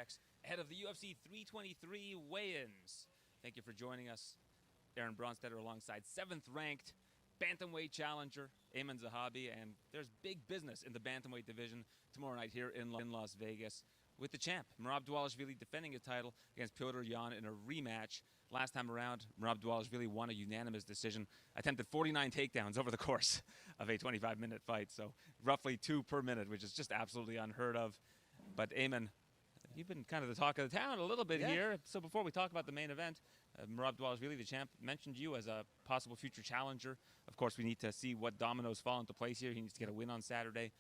Max ahead of the UFC 323 weigh-ins. Thank you for joining us. Aaron Bronstetter alongside 7th ranked bantamweight challenger Aiemann Zahabi, and there's big business in the bantamweight division tomorrow night here in Las Vegas with the champ, Merab Dvalishvili, defending his title against Petr Yan in a rematch. Last time around, Merab Dvalishvili won a unanimous decision, attempted 49 takedowns over the course of a 25-minute fight, so roughly 2 per minute, which is just absolutely unheard of. But Aiemann, you've been kind of the talk of the town a little bit here. So before we talk about the main event, Merab Dvalishvili, the champ, mentioned you as a possible future challenger. Of course, we need to see what dominoes fall into place here. He needs to get a win on Saturday.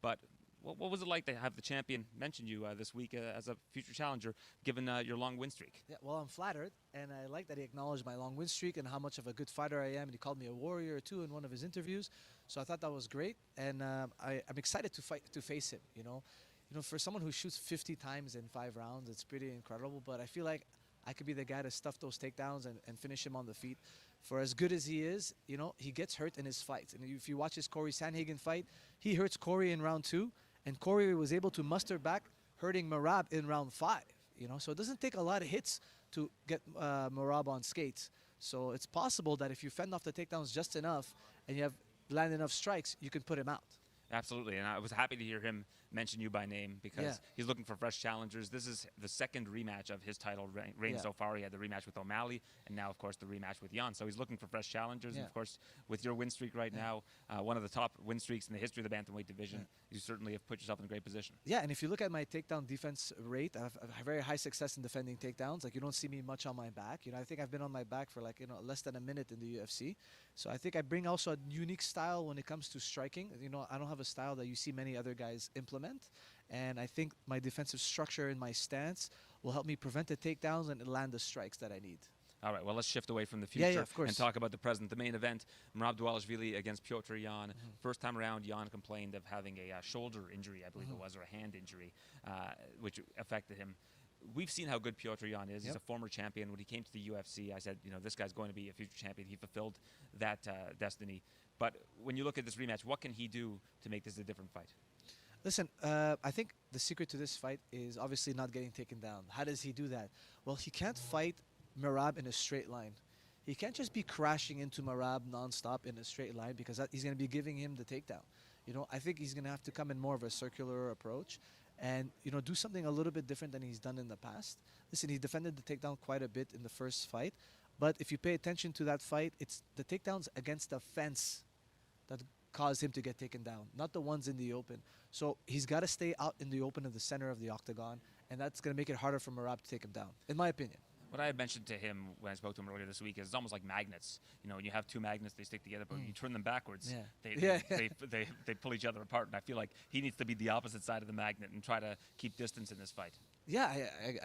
But what was it like to have the champion mention you this week as a future challenger, given your long win streak? Yeah, well, I'm flattered, and I like that he acknowledged my long win streak and how much of a good fighter I am, and he called me a warrior, too, in one of his interviews. So I thought that was great, and I'm excited to face him, you know, for someone who shoots 50 times in 5 rounds, it's pretty incredible. But I feel like I could be the guy to stuff those takedowns and finish him on the feet. For as good as he is, you know, he gets hurt in his fights. And if you watch his Corey Sandhagen fight, he hurts Corey in round 2, and Corey was able to muster back, hurting Merab in round 5. You know, so it doesn't take a lot of hits to get Merab on skates. So it's possible that if you fend off the takedowns just enough and you have land enough strikes, you can put him out. Absolutely, and I was happy to hear him mention you by name because he's looking for fresh challengers. This is the second rematch of his title reign so far. He had the rematch with O'Malley, and now, of course, the rematch with Yan. So he's looking for fresh challengers. And, of course, with your win streak right now, one of the top win streaks in the history of the bantamweight division, you certainly have put yourself in a great position. Yeah, and if you look at my takedown defense rate, I have very high success in defending takedowns. Like, you don't see me much on my back. You know, I think I've been on my back for, like, less than a minute in the UFC. So I think I bring also a unique style when it comes to striking. You know, I don't have a style that you see many other guys implement, and I think my defensive structure and my stance will help me prevent the takedowns and land the strikes that I need. All right, well, let's shift away from the future of course, and talk about the present. The main event, Merab Dvalishvili against Petr Yan. First time around, Yan complained of having a shoulder injury, I believe it was, or a hand injury, which affected him. We've seen how good Petr Yan is. He's a former champion. When he came to the UFC, I said, you know, this guy's going to be a future champion. He fulfilled that destiny. But when you look at this rematch, what can he do to make this a different fight? Listen, I think the secret to this fight is obviously not getting taken down. How does he do that? Well, he can't fight Merab in a straight line. He can't just be crashing into Merab nonstop in a straight line, because he's going to be giving him the takedown. You know, I think he's going to have to come in more of a circular approach and, you know, do something a little bit different than he's done in the past. Listen, he defended the takedown quite a bit in the first fight, but if you pay attention to that fight, it's the takedowns against the fence that caused him to get taken down, not the ones in the open. So he's got to stay out in the open of the center of the octagon, and that's going to make it harder for Merab to take him down, in my opinion. What I had mentioned to him when I spoke to him earlier this week is it's almost like magnets. You know, when you have 2 magnets, they stick together, but when you turn them backwards, they pull each other apart. And I feel like he needs to be the opposite side of the magnet and try to keep distance in this fight. Yeah,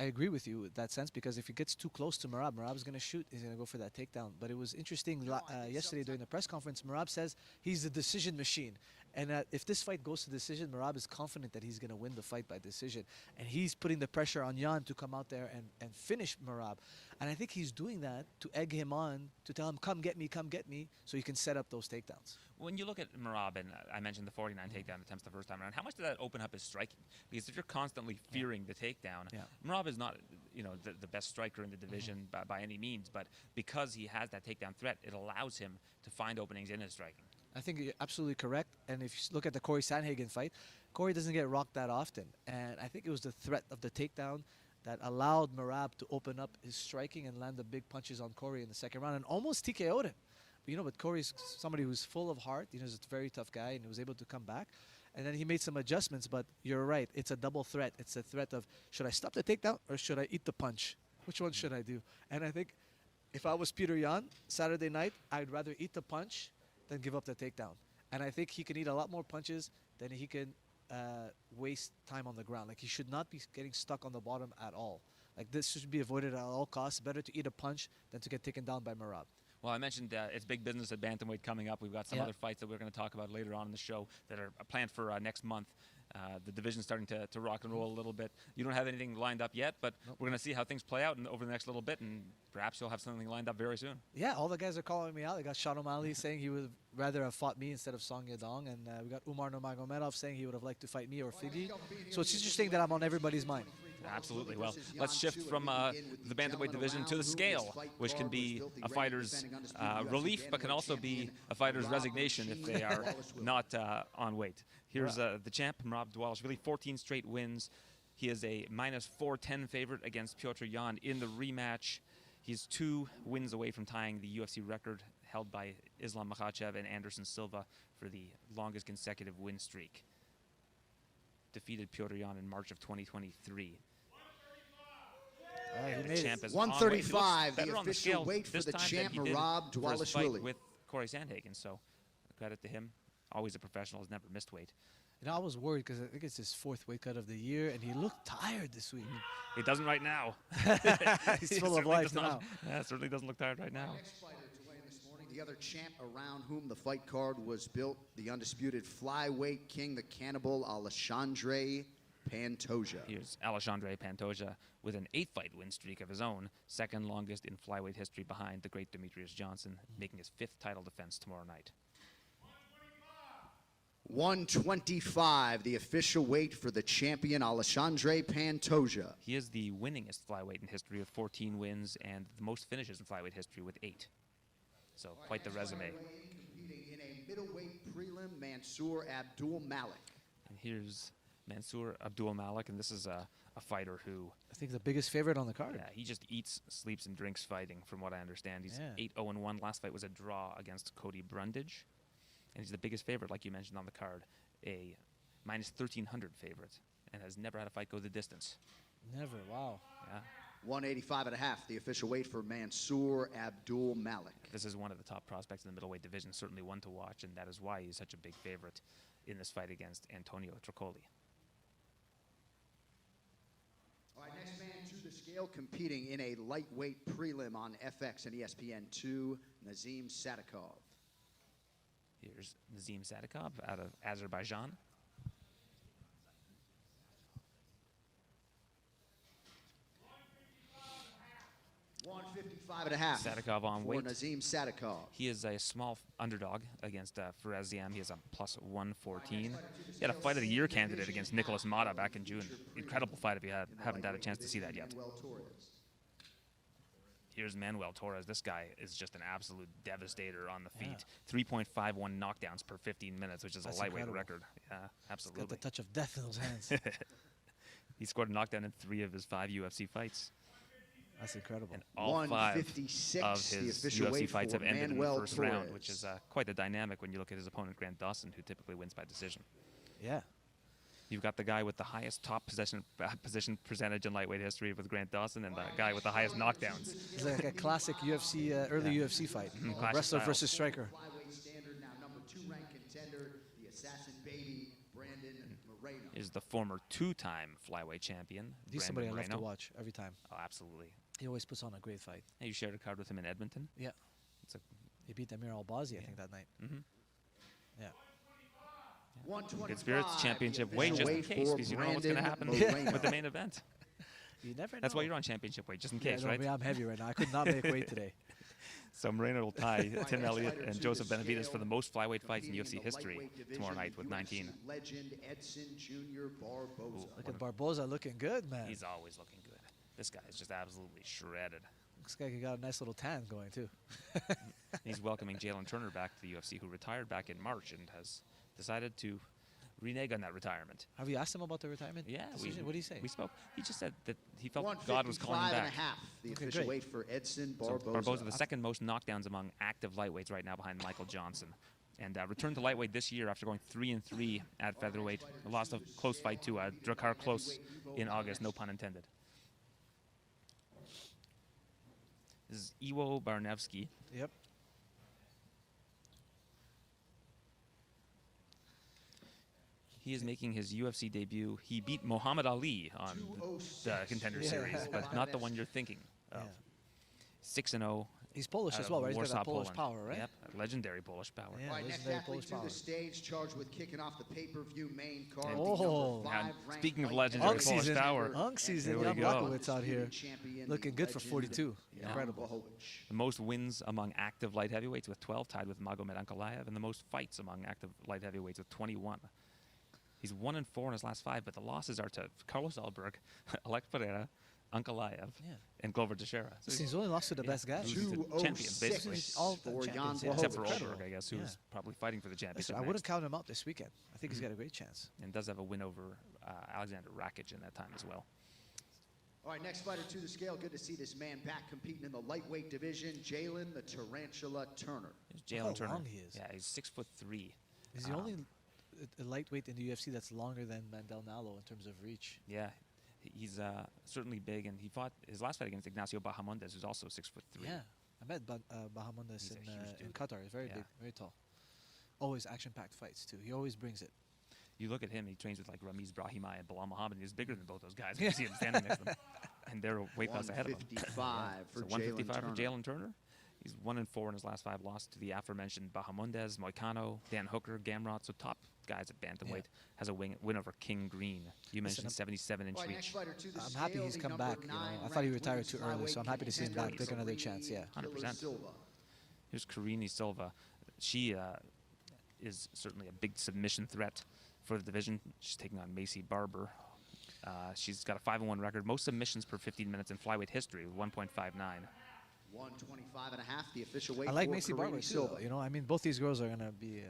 I agree with you in that sense, because if he gets too close to Merab, Merab's going to shoot. He's going to go for that takedown. But it was interesting yesterday during the press conference, Merab says he's the decision machine. And if this fight goes to decision, Merab is confident that he's going to win the fight by decision. And he's putting the pressure on Yan to come out there and finish Merab. And I think he's doing that to egg him on, to tell him, come get me, so he can set up those takedowns. When you look at Merab, and I mentioned the 49 takedown attempts the first time around, how much did that open up his striking? Because if you're constantly fearing the takedown, Merab is not, you know, the best striker in the division by any means, but because he has that takedown threat, it allows him to find openings in his striking. I think you're absolutely correct. And if you look at the Corey Sandhagen fight, Corey doesn't get rocked that often. And I think it was the threat of the takedown that allowed Merab to open up his striking and land the big punches on Corey in the second round and almost TKO'd him. But, you know, but Corey's somebody who's full of heart. You know, he's a very tough guy, and he was able to come back. And then he made some adjustments, but you're right. It's a double threat. It's a threat of, should I stop the takedown or should I eat the punch? Which one should I do? And I think if I was Petr Yan, Saturday night, I'd rather eat the punch than give up the takedown. And I think he can eat a lot more punches than he can waste time on the ground. Like, he should not be getting stuck on the bottom at all. Like, this should be avoided at all costs. Better to eat a punch than to get taken down by Merab. Well, I mentioned it's big business at bantamweight coming up. We've got some other fights that we're going to talk about later on in the show that are planned for next month. The division's starting to rock and roll a little bit. You don't have anything lined up yet, but we're going to see how things play out over the next little bit, and perhaps you'll have something lined up very soon. Yeah, all the guys are calling me out. They got Sean O'Malley saying he would rather have fought me instead of Song Yadong. And we got Umar Nurmagomedov saying he would have liked to fight me or Figgy. So it's interesting that I'm on everybody's mind. Absolutely. Well, let's shift from the bantamweight division to the scale, which can be a fighter's relief, but can also be a fighter's resignation if they are not on weight. Here's the champ, Merab Dvalishvili, 14 straight wins. He is a -410 favorite against Piotr Yan in the rematch. He's 2 wins away from tying the UFC record held by Islam Makhachev and Anderson Silva for the longest consecutive win streak. Defeated Piotr Yan in March of 2023. The champ is 135, the official weight for the champ, Merab Dvalishvili. With Corey Sandhagen, so credit to him. Always a professional, has never missed weight. You know, I was worried because I think it's his 4th weight cut of the year, and he looked tired this week. He doesn't right now. He's full of life now. Yeah, certainly doesn't look tired right now. Next fighter to weigh in this morning, the other champ around whom the fight card was built, the undisputed flyweight king, the cannibal Alexandre Pantoja. Here's Alexandre Pantoja with an 8-fight win streak of his own, 2nd longest in flyweight history behind the great Demetrius Johnson, making his 5th title defense tomorrow night. 125, the official weight for the champion Alexandre Pantoja. He is the winningest flyweight in history with 14 wins and the most finishes in flyweight history with 8. So quite the resume. Competing in a middleweight prelim, Mansour Abdul Malik. And here's Mansour Abdul Malik, and this is a fighter who, I think the biggest favorite on the card. yeah, he just eats, sleeps, and drinks fighting, from what I understand. He's Yeah. 8-0-1. Last fight was a draw against Cody Brundage. And he's the biggest favorite, like you mentioned on the card, a -1,300 favorite, and has never had a fight go the distance. Never, wow. Yeah, 185.5, the official weight for Mansour Abdul Malik. this is one of the top prospects in the middleweight division, certainly one to watch, and that is why he's such a big favorite in this fight against Antonio Tricoli. All right, next man to the scale, competing in a lightweight prelim on FX and ESPN2, Nazim Sadikov. Here's Nazim Sadikov out of Azerbaijan. 155.5 Sadikov on for weight. Nazim Sadikov. He is a small underdog against Faraziam. He is a +114. He had a Fight of the Year candidate against Nicolas Mata back in June. Incredible fight if you haven't had a chance to see that yet. Here's Manuel Torres. This guy is just an absolute devastator on the feet. 3.51 knockdowns per 15 minutes, which is That's a lightweight incredible. record. Yeah, Got absolutely. the touch of death in those hands. He scored a knockdown in 3 of his 5 UFC fights. That's incredible. And all 5 of 156, the his official UFC weight fights for have ended in the Manuel first round, which Torres. is quite the dynamic when you look at his opponent, Grant Dawson, who typically wins by decision. Yeah. You've got the guy with the highest top position percentage in lightweight history with Grant Dawson, and the guy with the highest knockdowns. It's like a classic UFC, early UFC fight. Clash Wrestler styles. versus striker. Flyweight standard, now number 2 ranked contender, the assassin baby, Brandon Moreno. Is the former 2-time flyweight champion, He's Brandon somebody I love Moreno. to watch every time. Oh, absolutely. He always puts on a great fight. Hey, you shared a card with him in Edmonton. Yeah. It's a He beat Amir Albazi, I think, that night. Yeah. 125, good spirits the championship weight, official just in weight case, for because you don't know what's going to happen Brandon with the main event. You never know. That's why you're on championship weight, just in Yeah, case, no, right? I'm heavy right now. I could not make weight today. So Moreno will tie Tim Elliott fighter and to Joseph the Benavidez for the scale, most flyweight fights in competing UFC the history lightweight division, tomorrow night with UFC 19. Legend Edson Jr. Barboza. Look at Barboza looking good, man. He's always looking good. This guy is just absolutely shredded. Looks like he got a nice little tan going, too. He's welcoming Jalen Turner back to the UFC, who retired back in March and has decided to renege on that retirement. Have you asked him about the retirement Yeah, decision? What did he say? We spoke. He just said that he felt God was calling him 155 and a back. half, the Okay, official great. weight for Edson So Barboza. Barboza, the second most knockdowns among active lightweights right now behind Michael Johnson. And returned to lightweight this year after going 3-3 at featherweight. Lost a close fight to Drakkar Klose in August, no pun intended. This is Iwo Barnevsky. Yep. He is making his UFC debut. He beat Muhammad Ali on the Contender Series, but not the one you're thinking of. Yeah. 6-0 He's Polish out as of well, right? He's got Warsaw, that Polish Poland. power, right? Yep, legendary Polish power. Yeah, All right, next legendary athlete Polish to power. the stage, charged with kicking off the pay-per-view main card. And- the number Oh. 5 And ranked speaking of light legendary heavyweight Polish power, contender Unk season, and Jan Blachowicz out here, undisputed champion, looking the good for legend, 42. Yeah. Incredible. Blachowicz. The most wins among active light heavyweights with 12, tied with Magomed Ankalaev, and the most fights among active light heavyweights with 21. He's 1-4 in his last 5, but the losses are to Carlos Alberg, Alex Pereira, Ankalaev, Yeah. and Glover Teixeira. So He's only lost to the best guys. Losing to champions, basically. 206 All the for Jan champions, yeah. Except for Blachowicz. Alberg, I guess, who is probably fighting for the championship Listen, I wouldn't next. count him out this weekend. I think he's got a great chance. And does have a win over Alexander Rakic in that time as well. All right, next fighter to the scale. Good to see this man back competing in the lightweight division. Jalen the Tarantula Turner. Here's Look Jalen how Turner. long he is. Yeah, he's 6'3". He's the only a lightweight in the UFC that's longer than Mandel Nalo in terms of reach. Yeah, he's certainly big, and he fought his last fight against Ignacio Bahamondes, who's also 6'3". Yeah, I met Bahamondes He's a huge in dude. Qatar. He's very Yeah. big, very tall. Always action-packed fights too. He always brings it. You look at him; he trains with like Ramiz Brahimaj and Bilal Muhammad. He's bigger than both those guys. You can see him standing next to them, and they're a weight class ahead of him. 155 for So Jalen 155 Turner. for Jalen Turner. He's 1-4 in his last 5, lost to the aforementioned Bahamondes, Moicano, Dan Hooker, Gamrot. So top guys at bantamweight. Has a win over King Green. You Listen, mentioned 77-inch All right, next reach. fighter to the I'm scale, happy he's the come number back. You know, 9 I thought he ranked retired too women's early, so I'm happy to see him back, contender, take another chance. Yeah. 100%. Silva. Here's Karini Silva. She is certainly a big submission threat for the division. She's taking on Macy Barber. She's got a 5-1 record, most submissions per 15 minutes in flyweight history with 1.59. 125 and a half, the official weight I like for Macy Karini Barber too. Silva. You know, I mean, both these girls are gonna be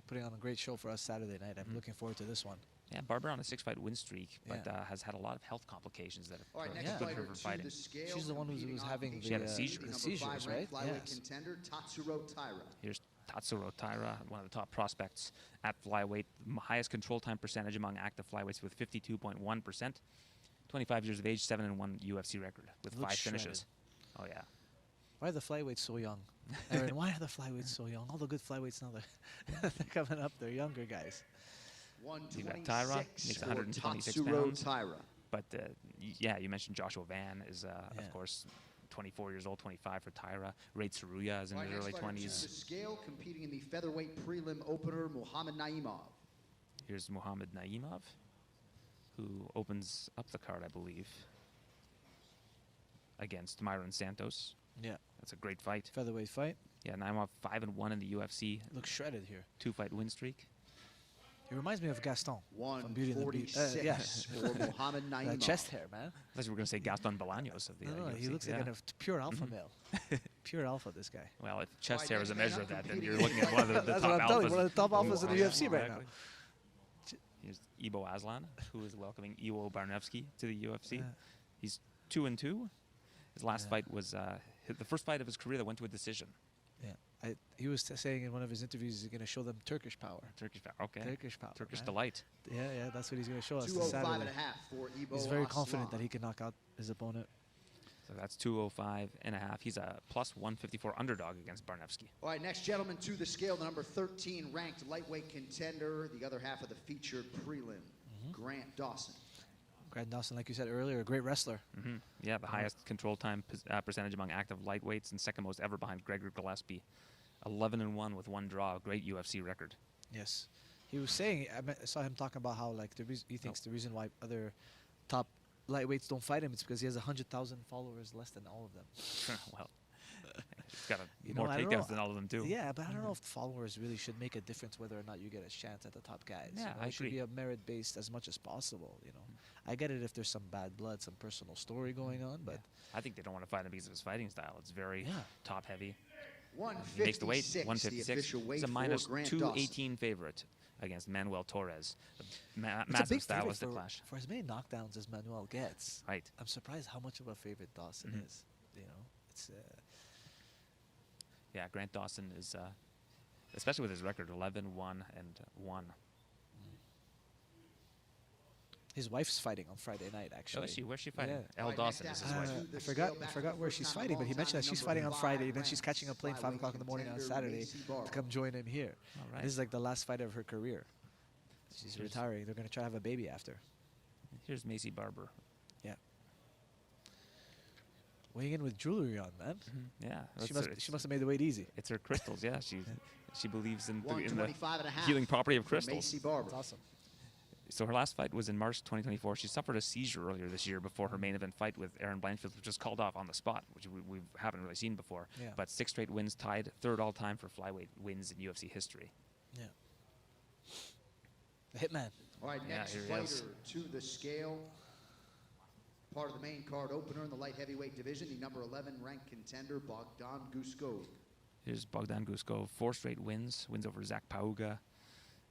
putting on a great show for us Saturday night. I'm looking forward to this one. Yeah, Barber on a 6-fight win streak, but Yeah. has had a lot of health complications that All right, have next Yeah. put fighter her from to fighting. the scale. She's the one who competing was on having page She had a 2, seizure. the The number seizures, 5 ranked right? flyweight Yes. contender Tatsuro Taira. Here's Tatsuro Taira, one of the top prospects at flyweight, highest control time percentage among active flyweights with 52.1%. 25 years of age, 7-1 UFC record with Looks 5 finishes. Oh yeah. Why are the flyweights so young? Aaron, why are the flyweights so young? All the good flyweights now, they're coming up. They're younger guys. You got Taira, 126 makes for 126 Tatsuro pounds. Taira. But yeah, you mentioned Joshua Van is, Yeah. of course, 24 years old, 25 for Tyra. Ray Tsuruya is in All right, his next early fighter to 20s. the scale, competing in the featherweight prelim opener, Muhammad Naimov. Here's Muhammad Naimov, who opens up the card, I believe, against Myron Santos. Yeah. That's a great fight. Featherweight fight. Yeah, Naimov 5-1 in the UFC, Looks shredded here. 2-fight win streak. He reminds me of Gaston from Beauty and the Beast. 146 Yeah. for Muhammad Naimov. That chest hair, man. I thought you were going to say Gaston Bolaños of the No, UFC. he looks like Yeah. a pure alpha male. Pure alpha, this guy. Well, if chest Right, hair is a next measure man of that, up then you're competing. looking at one of the That's top what I'm telling you, alphas. one of the top alphas in the Yeah, UFC right now. exactly. Here's Ivo Aslan, who is welcoming Iwo Barnevsky to the UFC. Yeah. He's 2-2. His last Yeah. fight was the first fight of his career that went to a decision. Yeah. He was saying in one of his interviews he's going to show them Turkish power. Turkish power. Okay. Turkish power. Turkish man. delight. Yeah, that's what he's going to show us this 205 Saturday. and a half for Ivo He's very Aslan. confident that he can knock out his opponent. So that's 205.5. He's a plus 154 underdog against Barnevsky. All right, next gentleman to the scale, the number 13 ranked lightweight contender, the other half of the featured prelim, Grant Dawson. Grant Dawson, like you said earlier, a great wrestler. Yeah, the highest control time percentage among active lightweights and second most ever behind Gregor Gillespie. 11-1 with 1 draw. Great UFC record. Yes. He was saying, I saw him talking about how like he thinks the reason why other top lightweights don't fight him is because he has 100,000 followers less than all of them. Well, he's got You more know, I don't takedowns know. than all of them too. Yeah, but I don't know if followers really should make a difference whether or not you get a chance at the top guys. Yeah, You know, I it should agree. be a merit-based as much as possible, you know. I get it if there's some bad blood, some personal story going on, but I think they don't want to fight him because of his fighting style. It's very top heavy. He makes the weight, 156, the 156. official weight He's a for minus Grant 218 favorite against Manuel Torres. it's a Massive big favorite stylistic clash. for as many knockdowns as Manuel gets. Right. I'm surprised how much of a favorite Dawson is. You know, it's Yeah, Grant Dawson is, especially with his record, 11-1 and 1. his wife's fighting on Friday night. Actually, Oh, is she? Where's she fighting? Yeah. Elle Right, Dawson next is his athlete wife. to the I scale, forgot back for the where first she's time in a fighting, but he long mentioned that time, she's number fighting on 5 Friday, then ranked she's catching a plane 5 flyweight o'clock in the morning on contender, Saturday Macy to Barber. come join him here. All right. This is like the last fight of her career. She's Here's- retiring. They're going to try to have a baby after. Here's Macy Barber. Yeah. weighing in with jewelry on, man. Yeah. She must have made the weight easy. It's her crystals, yeah. She believes in the 125 and a half healing property of for crystals. Macy Barber. That's awesome. So her last fight was in March 2024. She suffered a seizure earlier this year before her main event fight with Erin Blanchfield, which was called off on the spot, which we haven't really seen before. Yeah. But 6 straight wins, tied 3rd all-time for flyweight wins in UFC history. Yeah. The Hitman. All right, Yeah, next here he fighter is. to the scale. Part of the main card opener in the light heavyweight division, the number 11 ranked contender, Bogdan Guskov. Here's Bogdan Guskov, 4 straight wins over Zach Pauga,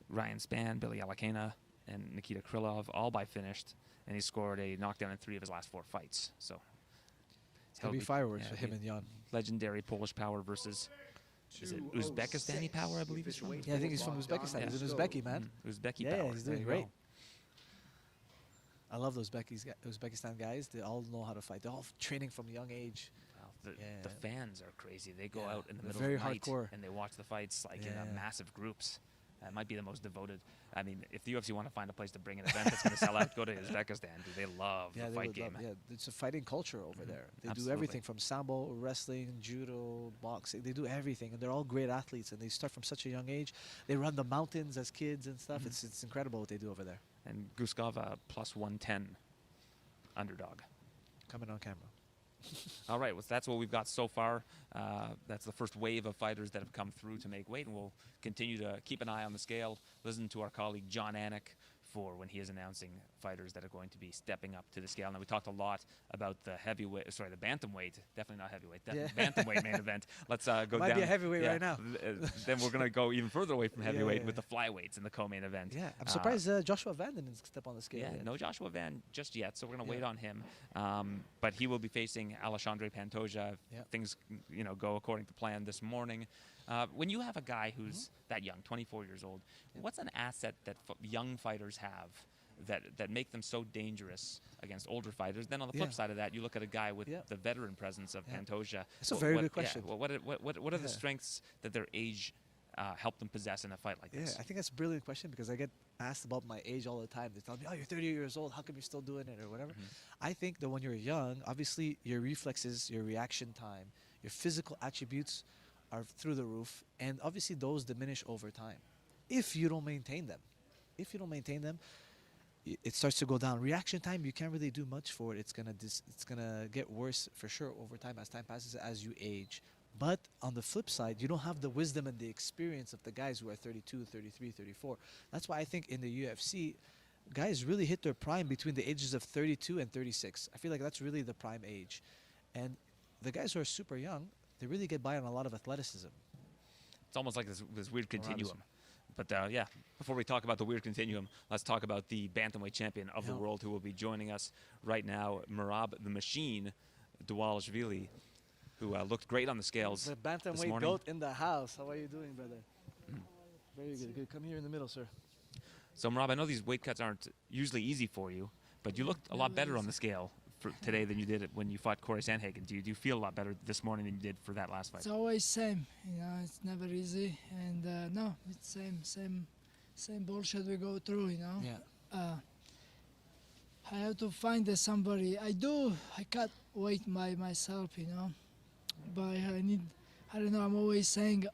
Ryan Spann, Billy Alakena, and Nikita Krylov, all by finished. And he scored a knockdown in 3 of his last 4 fights. So It's going to be fireworks for him and Jan. Legendary Polish power versus, is it Uzbekistani power, I believe he's from? Yeah, I think he's from Uzbekistan. He's an Uzbeki, man. Uzbeki Yeah, power. he's There doing you great. go. I love those Uzbekistan guys. They all know how to fight. They're all training from a young age. Wow, the fans are crazy. They go Yeah, out in the they're middle very of the night hardcore. and they watch the fights like in Yeah. massive groups. It might be the most devoted. I mean, if the UFC want to find a place to bring an event that's going to sell out, go to Uzbekistan. Dude, they love Yeah, the they fight would game. love. Yeah, it's a fighting culture over there. They Absolutely. do everything from sambo, wrestling, judo, boxing. They do everything, and they're all great athletes. And they start from such a young age. They run the mountains as kids and stuff. It's incredible what they do over there. And Guskov, plus 110 underdog. Coming on camera. All right, well, that's what we've got so far. That's the first wave of fighters that have come through to make weight, and we'll continue to keep an eye on the scale. Listen to our colleague John Anik for when he is announcing fighters that are going to be stepping up to the scale. Now, we talked a lot about the the bantamweight, definitely not heavyweight, bantamweight main event. Let's go down. Might be a heavyweight right now. Then we're going to go even further away from heavyweight with the flyweights in the co-main event. Yeah, I'm surprised Joshua Van didn't step on the scale. Yeah, yet. no Joshua Van just yet, so we're going to wait on him. But he will be facing Alexandre Pantoja if things go according to plan this morning. When you have a guy who's that young, 24 years old, what's an asset that young fighters have that make them so dangerous against older fighters? Then on the flip side of that, you look at a guy with the veteran presence of Pantoja. That's a very good question. What are the strengths that their age help them possess in a fight like this? Yeah, I think that's a brilliant question because I get asked about my age all the time. They tell me, "Oh, you're 30 years old. How come you're still doing it or whatever?" I think that when you're young, obviously your reflexes, your reaction time, your physical attributes are through the roof, and obviously those diminish over time if you don't maintain them. If you don't maintain them, it starts to go down. Reaction time, you can't really do much for it. It's gonna get worse for sure over time as time passes, as you age. But on the flip side, you don't have the wisdom and the experience of the guys who are 32, 33, 34. That's why I think in the UFC, guys really hit their prime between the ages of 32 and 36. I feel like that's really the prime age. And the guys who are super young, they really get by on a lot of athleticism. It's almost like this weird continuum. But before we talk about the weird continuum, let's talk about the bantamweight champion of the world who will be joining us right now, Merab the Machine Dvalishvili, who looked great on the scales The this bantamweight morning. goat in the house. How are you doing, brother? Very good. Good. Come here in the middle, sir. So Merab, I know these weight cuts aren't usually easy for you, but you looked a lot better on the scale for today than you did when you fought Corey Sandhagen. Do you feel a lot better this morning than you did for that last fight? It's always same, it's never easy, and no, it's same bullshit we go through, Yeah. I have to find somebody. I cut weight by myself, but I don't know, I'm always saying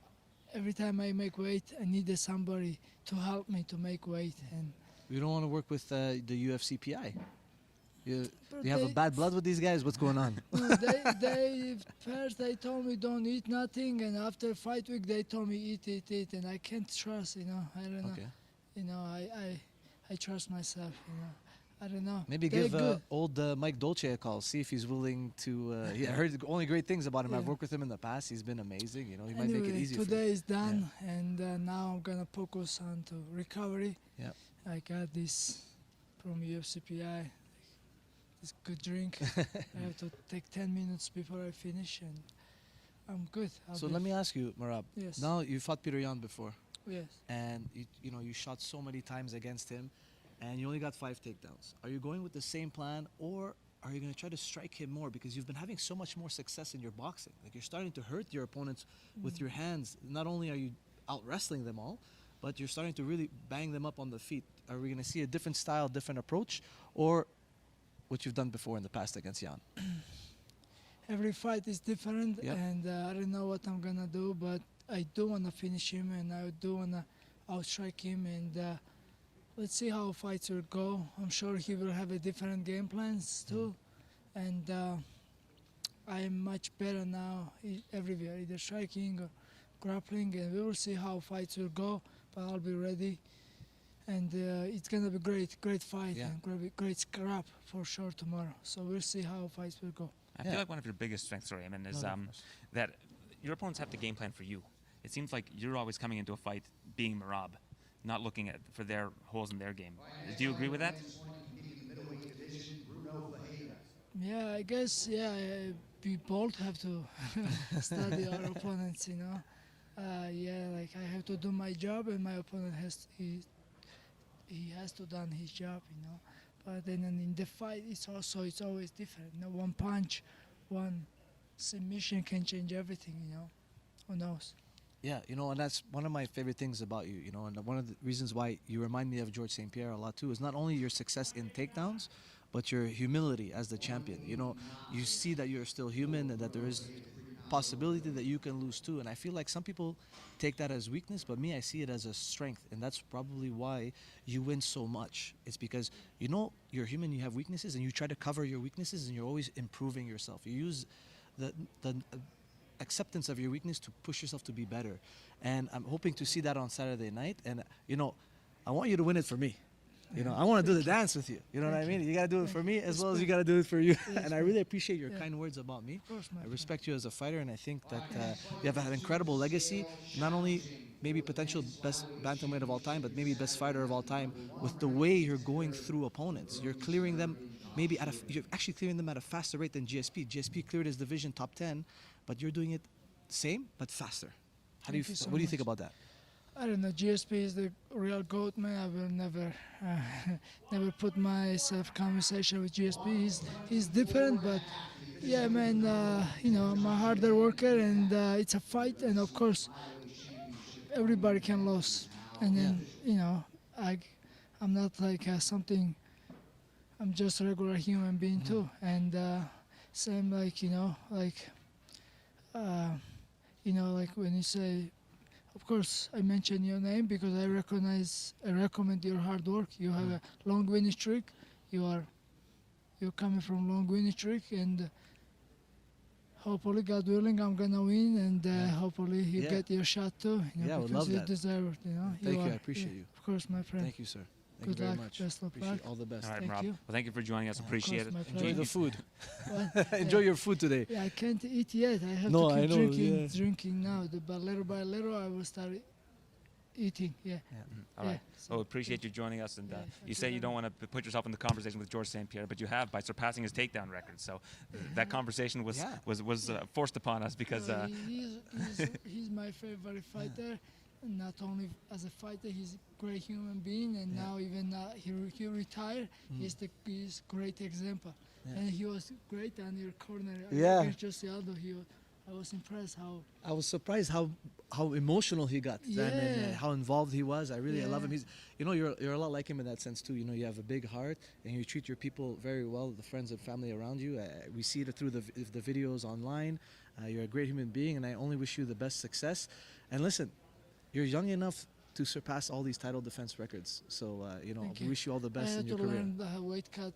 every time I make weight, I need somebody to help me to make weight. And You don't want to work with the UFC PI. You but have a they- bad blood with these guys? What's going on? No, they first they told me don't eat nothing, and after fight week they told me eat, and I can't trust, I don't know. Okay. I trust myself, I don't know. Maybe They're give good. old Mike Dolce a call. See if he's willing to. I heard only great things about him. I've Yeah. worked with him in the past. He's been amazing. He might make it Anyway, easy for you. today is done, and now I'm gonna focus on to recovery. Yeah. I got this from UFCPI. This good drink. I have to take 10 minutes before I finish, and I'm good. So let me ask you, Merab. Yes. Now you fought Peter Yan before, Yes. and you shot so many times against him, and you only got 5 takedowns. Are you going with the same plan, or are you going to try to strike him more because you've been having so much more success in your boxing? Like you're starting to hurt your opponents with your hands. Not only are you out wrestling them all, but you're starting to really bang them up on the feet. Are we going to see a different style, different approach, or what you've done before in the past against Yan? every fight is different, Yep. and I don't know what I'm gonna do, but I do wanna finish him, and I do wanna outstrike him, and let's see how fights will go. I'm sure he will have a different game plans too, and I am much better now everywhere, either striking or grappling, and we will see how fights will go. But I'll be ready, and it's gonna be great fight, Yeah. and great scrap for sure tomorrow. So we'll see how fights will go. I Yeah. feel like one of your biggest strengths, sorry, Eamon, is No, of course. that your opponents have to game plan for you. It seems like you're always coming into a fight being Merab, not looking at for their holes in their game. Do you agree with that? Yeah, I guess, we both have to study our opponents, you know. Like I have to do my job, and my opponent he has to done his job, you know. But then in the fight, it's always different. You know, one punch, one submission can change everything, you know. Who knows? Yeah, you know, and that's one of my favorite things about you, you know, and one of the reasons why you remind me of George St. Pierre a lot too is not only your success in takedowns, but your humility as the champion. You know, you see that you're still human and that there is possibility that you can lose too. And I feel like some people take that as weakness, but me, I see it as a strength. And that's probably why you win so much. It's because, you know, you're human, you have weaknesses, and you try to cover your weaknesses, and you're always improving yourself. You use the acceptance of your weakness to push yourself to be better. And I'm hoping to see that on Saturday night. And, you know, I want you to win it for me. You know, I want to do the dance with you. You know what I mean? You got to do it for me as well as you got to do it for you. And I really appreciate your kind words about me. Of course, my I friend. respect you as a fighter, and I think that you have an incredible legacy. Not only maybe potential best bantamweight of all time, but maybe best fighter of all time. With the way you're going through opponents, you're clearing them. Maybe you're actually clearing them at a faster rate than GSP. GSP cleared his division top 10, but you're doing it same but faster. How do you? Thank you so What do you think much. about that? I don't know. GSP is the real goat, man. I will never put myself conversation with GSP. He's different, but yeah, man. You know, I'm a harder worker, and it's a fight, and of course, everybody can lose. And then you know, I'm not like something. I'm just a regular human being too, and same like like when you say. Of course, I mention your name because I recommend your hard work. You have a long winning streak. You're coming from long winning streak, and hopefully, God willing, I'm gonna win, and hopefully you Yeah. get your shot too. You know, Yeah, I would because love you that. deserve it. You know. Thank you. I are- appreciate yeah, you. Of course, my friend. Thank you, sir. Thank Good you very luck. much. Best of Appreciate luck. all the best. All right, Thank Merab. you. Well, thank you for joining us. Of Appreciate course, it. my Enjoy pleasure. the food. What? Enjoy your food today. Yeah, I can't eat yet. I have No, to I keep know, drinking, yeah. drinking now. But little by little, I will start eating. Yeah. All right. So, Well, appreciate you joining us. And Yeah, you thank say you you very don't want to put yourself in the conversation with George St. Pierre, but you have by surpassing his takedown record. So that conversation was Yeah. was forced upon us because he's my favorite fighter. And not only as a fighter, he's a great human being, and Yeah. now even he retired. He's great example, Yeah. and he was great on your corner. Yeah. Against Jose Aldo, I was impressed how. I was surprised how emotional he got then, and Yeah. how involved he was. I love him. Yeah. He's, you know, you're a lot like him in that sense too. You know, you have a big heart and you treat your people very well, the friends and family around you. We see it through the videos online. You're a great human being, and I only wish you the best success. And listen, you're young enough to surpass all these title defense records. So you know, Thank we you. wish you all the I best had in to your career. learn the weight cut,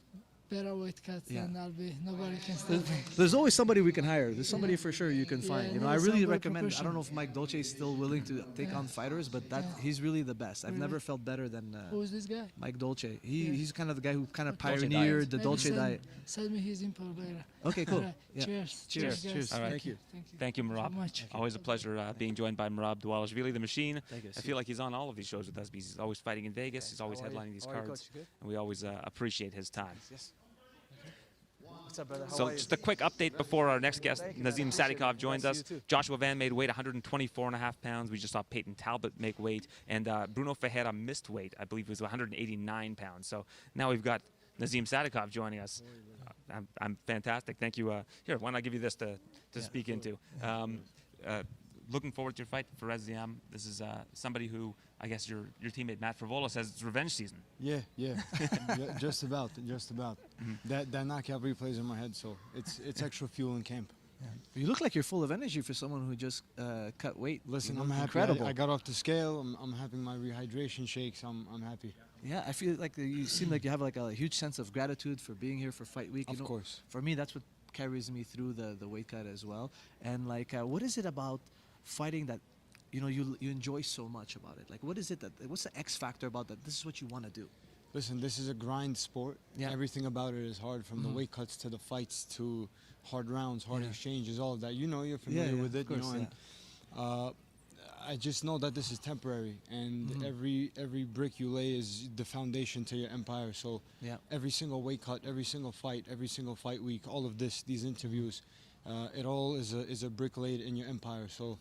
better weight cuts, Yeah. and nobody can stop me. There's always somebody we can hire. There's somebody for sure you can Yeah, find. You know, no, I really somebody recommend. I don't professional. know if Mike Dolce is still willing to take on fighters, but he's really the best. I've Really? never felt better than Who is this guy? Mike Dolce. Yeah. He's kind of the guy who kind of Dolce pioneered diet. the Maybe Dolce diet. Send me his info later. Okay, cool. Alright, Yeah. Cheers. Cheers. guys. Cheers. All right. Thank you. Thank you. thank you, Merab. So much. Always a pleasure being joined by Merab Dwalishvili, the machine. Thank you. I feel like he's on all of these shows with us because he's always fighting in Vegas. He's always headlining these cards, and we always appreciate his time. Yes. What's up, brother? So just a quick update before our next guest, Thank you, man. Nazim Appreciate it. Sadikov, joins Nice to us. see you too. Joshua Van made weight 124.5 pounds. We just saw Peyton Talbot make weight. And Bruno Ferreira missed weight. I believe it was 189 pounds. So now we've got Nazim Sadikov joining us. I'm fantastic. Thank you. Here, why not give you this to speak into? Looking forward to your fight for Reziam. This is somebody who I guess your teammate Matt Frivola says it's revenge season. Yeah. just about. That knockout replays in my head, so it's extra fuel in camp. You look like you're full of energy for someone who just cut weight. Listen, You I'm look happy. Incredible. I got off the scale. I'm having my rehydration shakes. I'm happy. Yeah, I feel like you seem like you have like a huge sense of gratitude for being here for Fight Week. Of course. For me, that's what carries me through the weight cut as well. And like, what is it about fighting that, you enjoy so much about it? Like, what is it what's the X factor about that? This is what you want to do. Listen, this is a grind sport. Yeah. Everything about it is hard, from the weight cuts to the fights to hard rounds, hard exchanges, all of that. You're familiar with it. Course, and I just know that this is temporary, and every brick you lay is the foundation to your empire. So every single weight cut, every single fight week, all of these interviews, it all is a brick laid in your empire. So,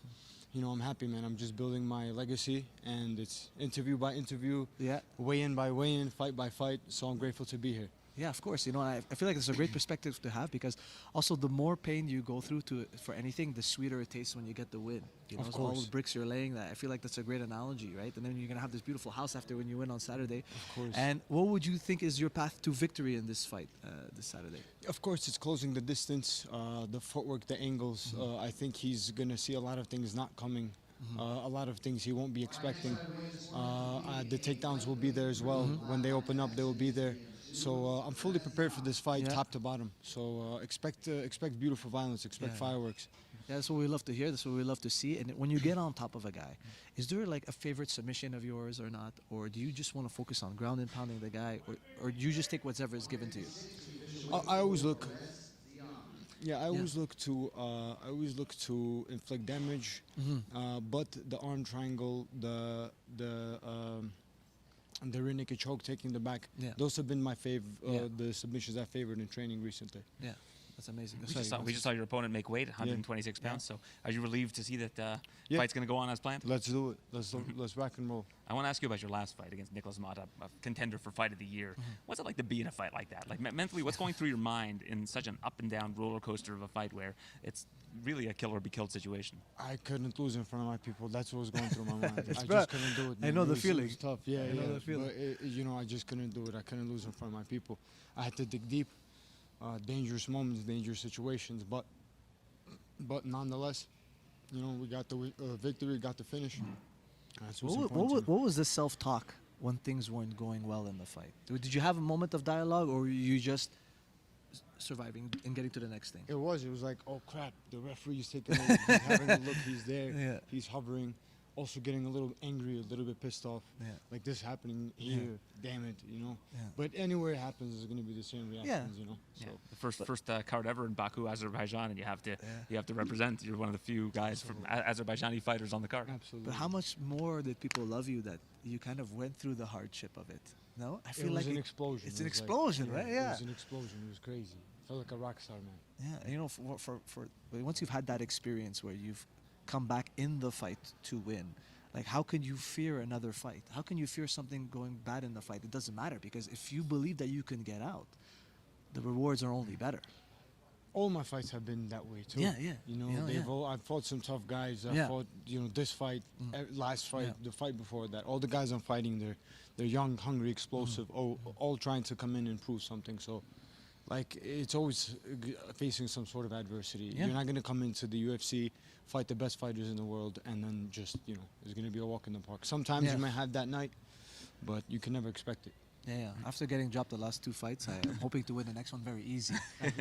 I'm happy, man. I'm just building my legacy, and it's interview by interview, weigh-in by weigh-in, fight by fight. So I'm grateful to be here. Yeah, of course. I feel like it's a great perspective to have, because also the more pain you go through for anything, the sweeter it tastes when you get the win. Of So course. all the bricks you're laying, I feel like that's a great analogy, right? And then you're going to have this beautiful house after when you win on Saturday. Of course. And what would you think is your path to victory in this fight this Saturday? Of course, it's closing the distance, the footwork, the angles. I think he's going to see a lot of things not coming, a lot of things he won't be expecting. The takedowns will be there as well. When they open up, they will be there. So I'm fully prepared for this fight, top to bottom. So expect beautiful violence, expect fireworks. Yeah, that's what we love to hear. That's what we love to see. And when you get on top of a guy, is there like a favorite submission of yours or not? Or do you just want to focus on ground and pounding the guy? Or do you just take whatever is given to you? I always look. Yeah, I always look to inflict damage, but the arm triangle, the rear naked choke, taking the back. Those have been my the submissions I favored in training recently. Yeah, that's amazing. We just saw your opponent make weight, 126 pounds. So are you relieved to see that fight's going to go on as planned? Let's do it. Let's rock and roll. I want to ask you about your last fight against Nicholas Mata, a contender for Fight of the Year. What's it like to be in a fight like that? Like mentally, what's going through your mind in such an up and down roller coaster of a fight where it's really a kill or be killed situation? I couldn't lose in front of my people. That's what was going through my mind. I just couldn't do it. I know the feeling. It was tough. Yeah, I know the feeling. But I just couldn't do it. I couldn't lose in front of my people. I had to dig deep. Dangerous moments, dangerous situations, but nonetheless, we got the victory, got the finish. That's what's important. What was the self-talk when things weren't going well in the fight? Did you have a moment of dialogue, or were you just surviving and getting to the next thing? It was like, oh crap, the referee's taking over. He's having a look, he's there, he's hovering. Also getting a little angry, a little bit pissed off. Like this happening here, damn it, But anywhere it happens, it's going to be the same reactions, So. The first card ever in Baku, Azerbaijan, and you have to represent. You're one of the few guys from Azerbaijani fighters on the card. Absolutely. But how much more did people love you that you kind of went through the hardship of it? No, I feel it was like an explosion. It's an explosion, right? Yeah. It was an explosion. It was crazy. I felt like a rock star, man. Yeah, for once you've had that experience where you've come back in the fight to win, like how can you fear another fight? How can you fear something going bad in the fight? It doesn't matter, because if you believe that you can get out, the rewards are only better. All my fights have been that way too. I've fought some tough guys. I fought, this fight, last fight, the fight before that. All the guys I'm fighting, they're young, hungry, explosive, all trying to come in and prove something. So, like, it's always facing some sort of adversity. You're not going to come into the UFC, fight the best fighters in the world, and then just, it's going to be a walk in the park. Sometimes you might have that night, but you can never expect it. Yeah. After getting dropped the last two fights, I'm hoping to win the next one very easy.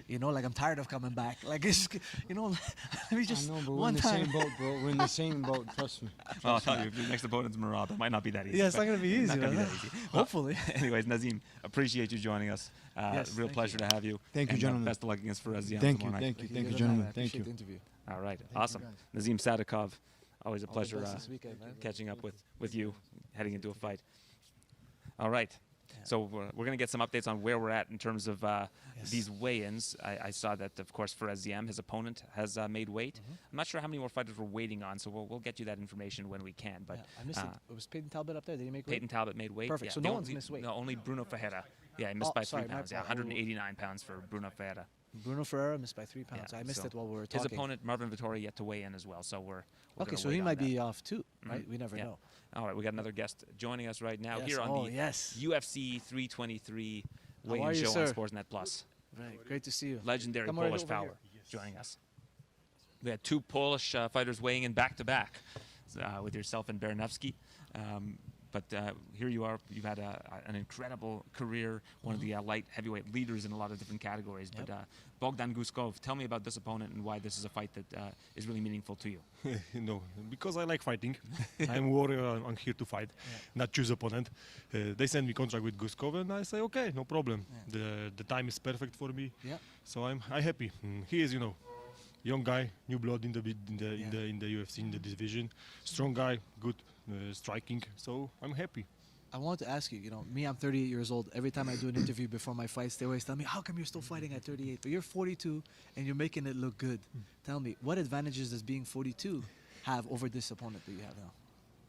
Like I'm tired of coming back. Like, it's, let me just. I know, but we're in the same boat, bro. We're in the same boat. Trust me. Well, I'll tell you, if your next opponent's Murad, it might not be that easy. Yeah, it's not going to be easy. Not gonna be that easy. Hopefully. Anyways, Nazim, appreciate you joining us. Real pleasure to have you. Thank you, gentlemen. Best of luck against Faraz. Thank you, gentlemen. Thank you. The interview. All right, awesome. Nazim Sadikov, always a All the pleasure best this weekend, man. catching up with you, heading into a fight. All right. So we're going to get some updates on where we're at in terms of these weigh-ins. I saw that, of course, Faraz Ziam, his opponent, has made weight. I'm not sure how many more fighters we're waiting on, so we'll get you that information when we can. But I missed it. Was Peyton Talbot up there? Did he make weight? Peyton Talbot made weight. Perfect. Yeah. So no one's missed weight. No, only Bruno Ferreira. Yeah, he missed by 3 pounds. Yeah, bad. 189 pounds for Bruno Ferreira. Bruno Ferreira missed by 3 pounds. Yeah, I missed so it while we were talking. His opponent, Marvin Vittori, yet to weigh in as well. So we're okay, gonna so wait he on might that. be off too, right? We never know. All right, we got another guest joining us right now Yes. here on the yes. UFC 323 How are weigh-in you, show sir? on Sportsnet Plus. Right. Great to see you. Legendary Come right Polish over power here. joining us. We had two Polish fighters weighing in back-to-back with yourself and Bernowski. But here you are. You've had an incredible career, one of the light heavyweight leaders in a lot of different categories. Yep. But Bogdan Guskov, tell me about this opponent and why this is a fight that is really meaningful to you. Because I like fighting. I'm a warrior. I'm here to fight, not choose opponent. They send me contract with Guskov, and I say, okay, no problem. The time is perfect for me. Yeah. So I'm happy. He is, young guy, new blood in the UFC, in the division. Strong guy, good striking. So I'm happy. I wanted to ask you, me, I'm 38 years old. Every time I do an interview before my fights, they always tell me, how come you're still fighting at 38? But you're 42 and you're making it look good. Tell me, what advantages does being 42 have over this opponent that you have now?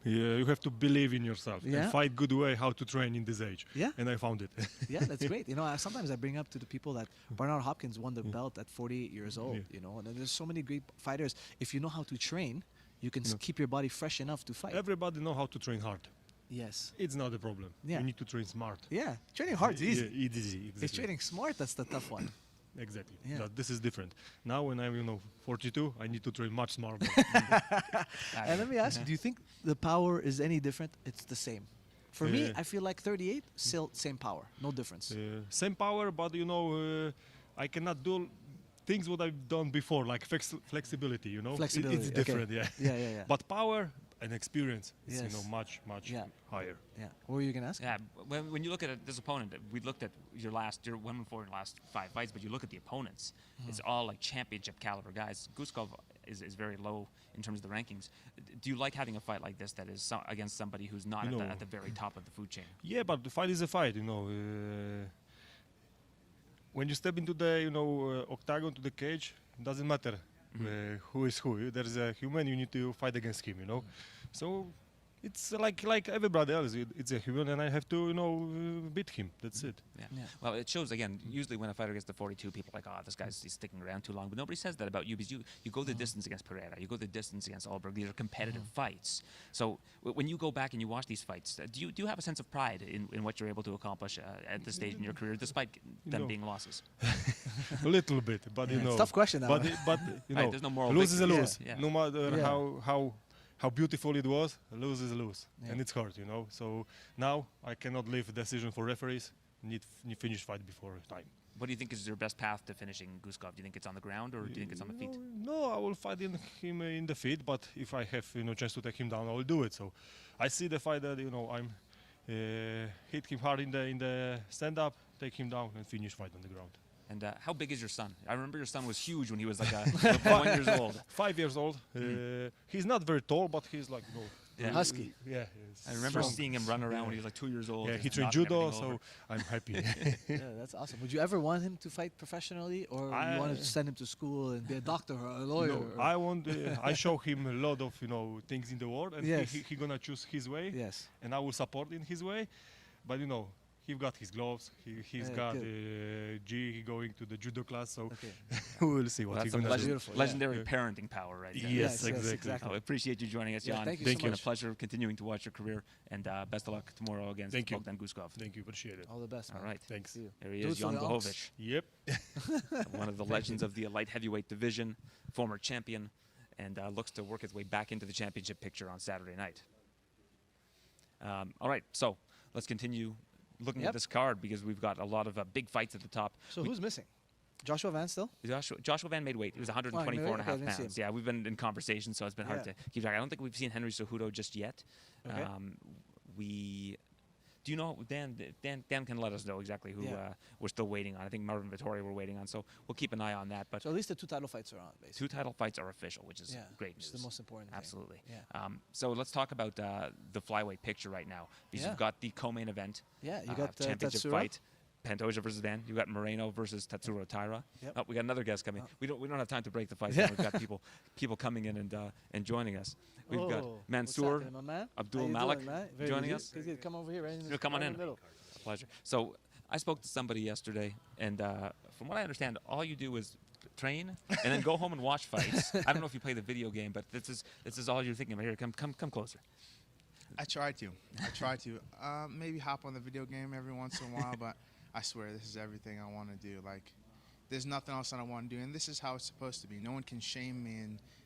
Yeah, you have to believe in yourself and fight good way how to train in this age. Yeah. And I found it. Yeah, that's great. Sometimes I bring up to the people that Bernard Hopkins won the belt at 48 years old, and there's so many great fighters. If you know how to train, you can keep your body fresh enough to fight. Everybody know how to train hard. Yes. It's not a problem. Yeah. You need to train smart. Yeah, training hard is easy. Yeah, it's easy. Exactly. It's training smart that's the tough one. Exactly. Yeah. But this is different. Now when I'm 42, I need to train much smarter. And let me ask you, do you think the power is any different? It's the same. For me, I feel like 38, still same power, no difference. Same power, but I cannot do things what I've done before, like flexibility. Flexibility. It's different, okay. Yeah. But power and experience is much higher. Yeah. What were you gonna ask? Yeah. When you look at this opponent, we looked at your 1-4 in the last 5 fights, but you look at the opponents, it's all like championship caliber guys. Guskov is very low in terms of the rankings. Do you like having a fight like this that is against somebody who's not at the very top of the food chain? Yeah, but the fight is a fight. When you step into the octagon, to the cage, doesn't matter who is who. There's a human, you need to fight against him. So it's like everybody else. It's a human, and I have to beat him. That's it. Yeah. Well, it shows again. Usually, when a fighter gets to 42, people are like, "Oh, this guy's he's sticking around too long." But nobody says that about you because you go the distance against Pereira. You go the distance against Alberg. These are competitive fights. So when you go back and you watch these fights, do you have a sense of pride in what you're able to accomplish at this stage in your career, despite them being losses? A little bit, but It's a tough question. But right, there's no moral lose is a victory. lose. Yeah. No matter how beautiful it was, lose is a lose, and it's hurt. So now I cannot leave a decision for referees. Need finish fight before time. What do you think is your best path to finishing Guskov? Do you think it's on the ground or do you think it's on the feet? No, I will fight him in the feet, but if I have chance to take him down, I will do it. So I see the fight that I'm hit him hard in the stand up, take him down, and finish fight on the ground. And how big is your son? I remember your son was huge when he was like 1 years old. 5 years old. He's not very tall, but he's like husky. Yeah. I remember strong. seeing him run around when he was like 2 years old. Yeah, he just trained knocking judo, everything over. so I'm happy. Yeah, that's awesome. Would you ever want him to fight professionally, or you want to send him to school and be a doctor or a lawyer? No, I want. I show him a lot of things in the world, and he gonna choose his way. Yes. And I will support in his way, but he got his gloves. He's got He going to the judo class, so we will see what he's gonna do. Legendary parenting power, right there. Yes, exactly. I appreciate you joining us, Jan. Thank you It's so been a much. pleasure continuing to watch your career, and best of luck tomorrow against Bogdan Guskov. Thank you. Appreciate it. All the best. All Man. right. Thanks. See you. There he Do is, it for Jan the Unks. Bohovic, Yep. one of the legends of the light heavyweight division, former champion, and looks to work his way back into the championship picture on Saturday night. All right, so let's continue looking at this card because we've got a lot of big fights at the top. So who's missing? Joshua Van still? Joshua Van made weight. He was 124 and a half pounds. Yeah, we've been in conversation, so it's been hard to keep track. I don't think we've seen Henry Cejudo just yet. Okay. Do you know, Dan can let us know exactly who we're still waiting on. I think Marvin Vittori we're waiting on, so we'll keep an eye on that. But So at least the 2 title fights are on, basically. 2 title fights are official, which is great news. Which is the most important thing. Absolutely. Yeah. So let's talk about the flyweight picture right now, because you've got the co-main event. Yeah, you got championship Tatsuro. fight. Pantoja versus Dan. You got Moreno versus Tatsuro Taira. Yep. Oh, we got another guest coming. We don't have time to break the fight. We've got people coming in and joining us. We've got Mansour what's happening, my man? Abdul How you Malik doing, man? Very joining good. us. Good. Come over here, right? Come on right in. the middle. Pleasure. So I spoke to somebody yesterday, and from what I understand, all you do is train and then go home and watch fights. I don't know if you play the video game, but this is all you're thinking about. Here, come closer. I try to. Maybe hop on the video game every once in a while, but I swear this is everything I want to do. Like, there's nothing else that I want to do, and this is how it's supposed to be. No one can shame me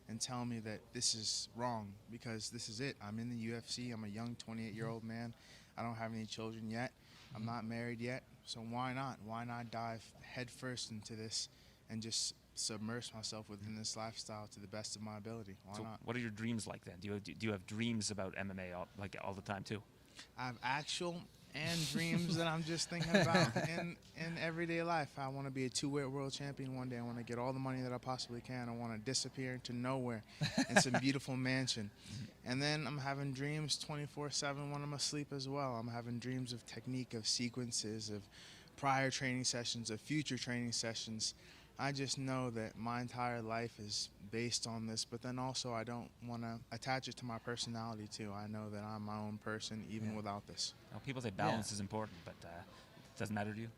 and tell me that this is wrong, because this is it. I'm in the UFC. I'm a young 28-year-old man. I don't have any children yet. I'm not married yet, so why not? Why not dive headfirst into this and just submerge myself within this lifestyle to the best of my ability? Why not? What are your dreams like then? Do you have dreams about MMA all the time too? I have actual and dreams that I'm just thinking about in everyday life. I want to be a two-weight world champion one day. I want to get all the money that I possibly can. I want to disappear into nowhere in some beautiful mansion. And then I'm having dreams 24/7 when I'm asleep as well. I'm having dreams of technique, of sequences, of prior training sessions, of future training sessions. I just know that my entire life is based on this, but then also I don't want to attach it to my personality too. I know that I'm my own person even without this. Well, people say balance is important, but it doesn't matter to you?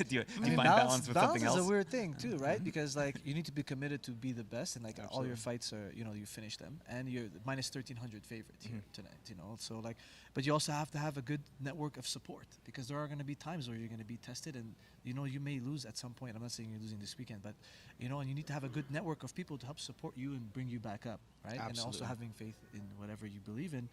do you I mean, find balance with something else? Balance is a weird thing too, right? Because like you need to be committed to be the best, and like all your fights are, you finish them, and you're minus 1,300 favorite here tonight, so like, but you also have to have a good network of support, because there are going to be times where you're going to be tested, and you may lose at some point. I'm not saying you're losing this weekend, but and you need to have a good network of people to help support you and bring you back up, right? Absolutely. And also having faith in whatever you believe in.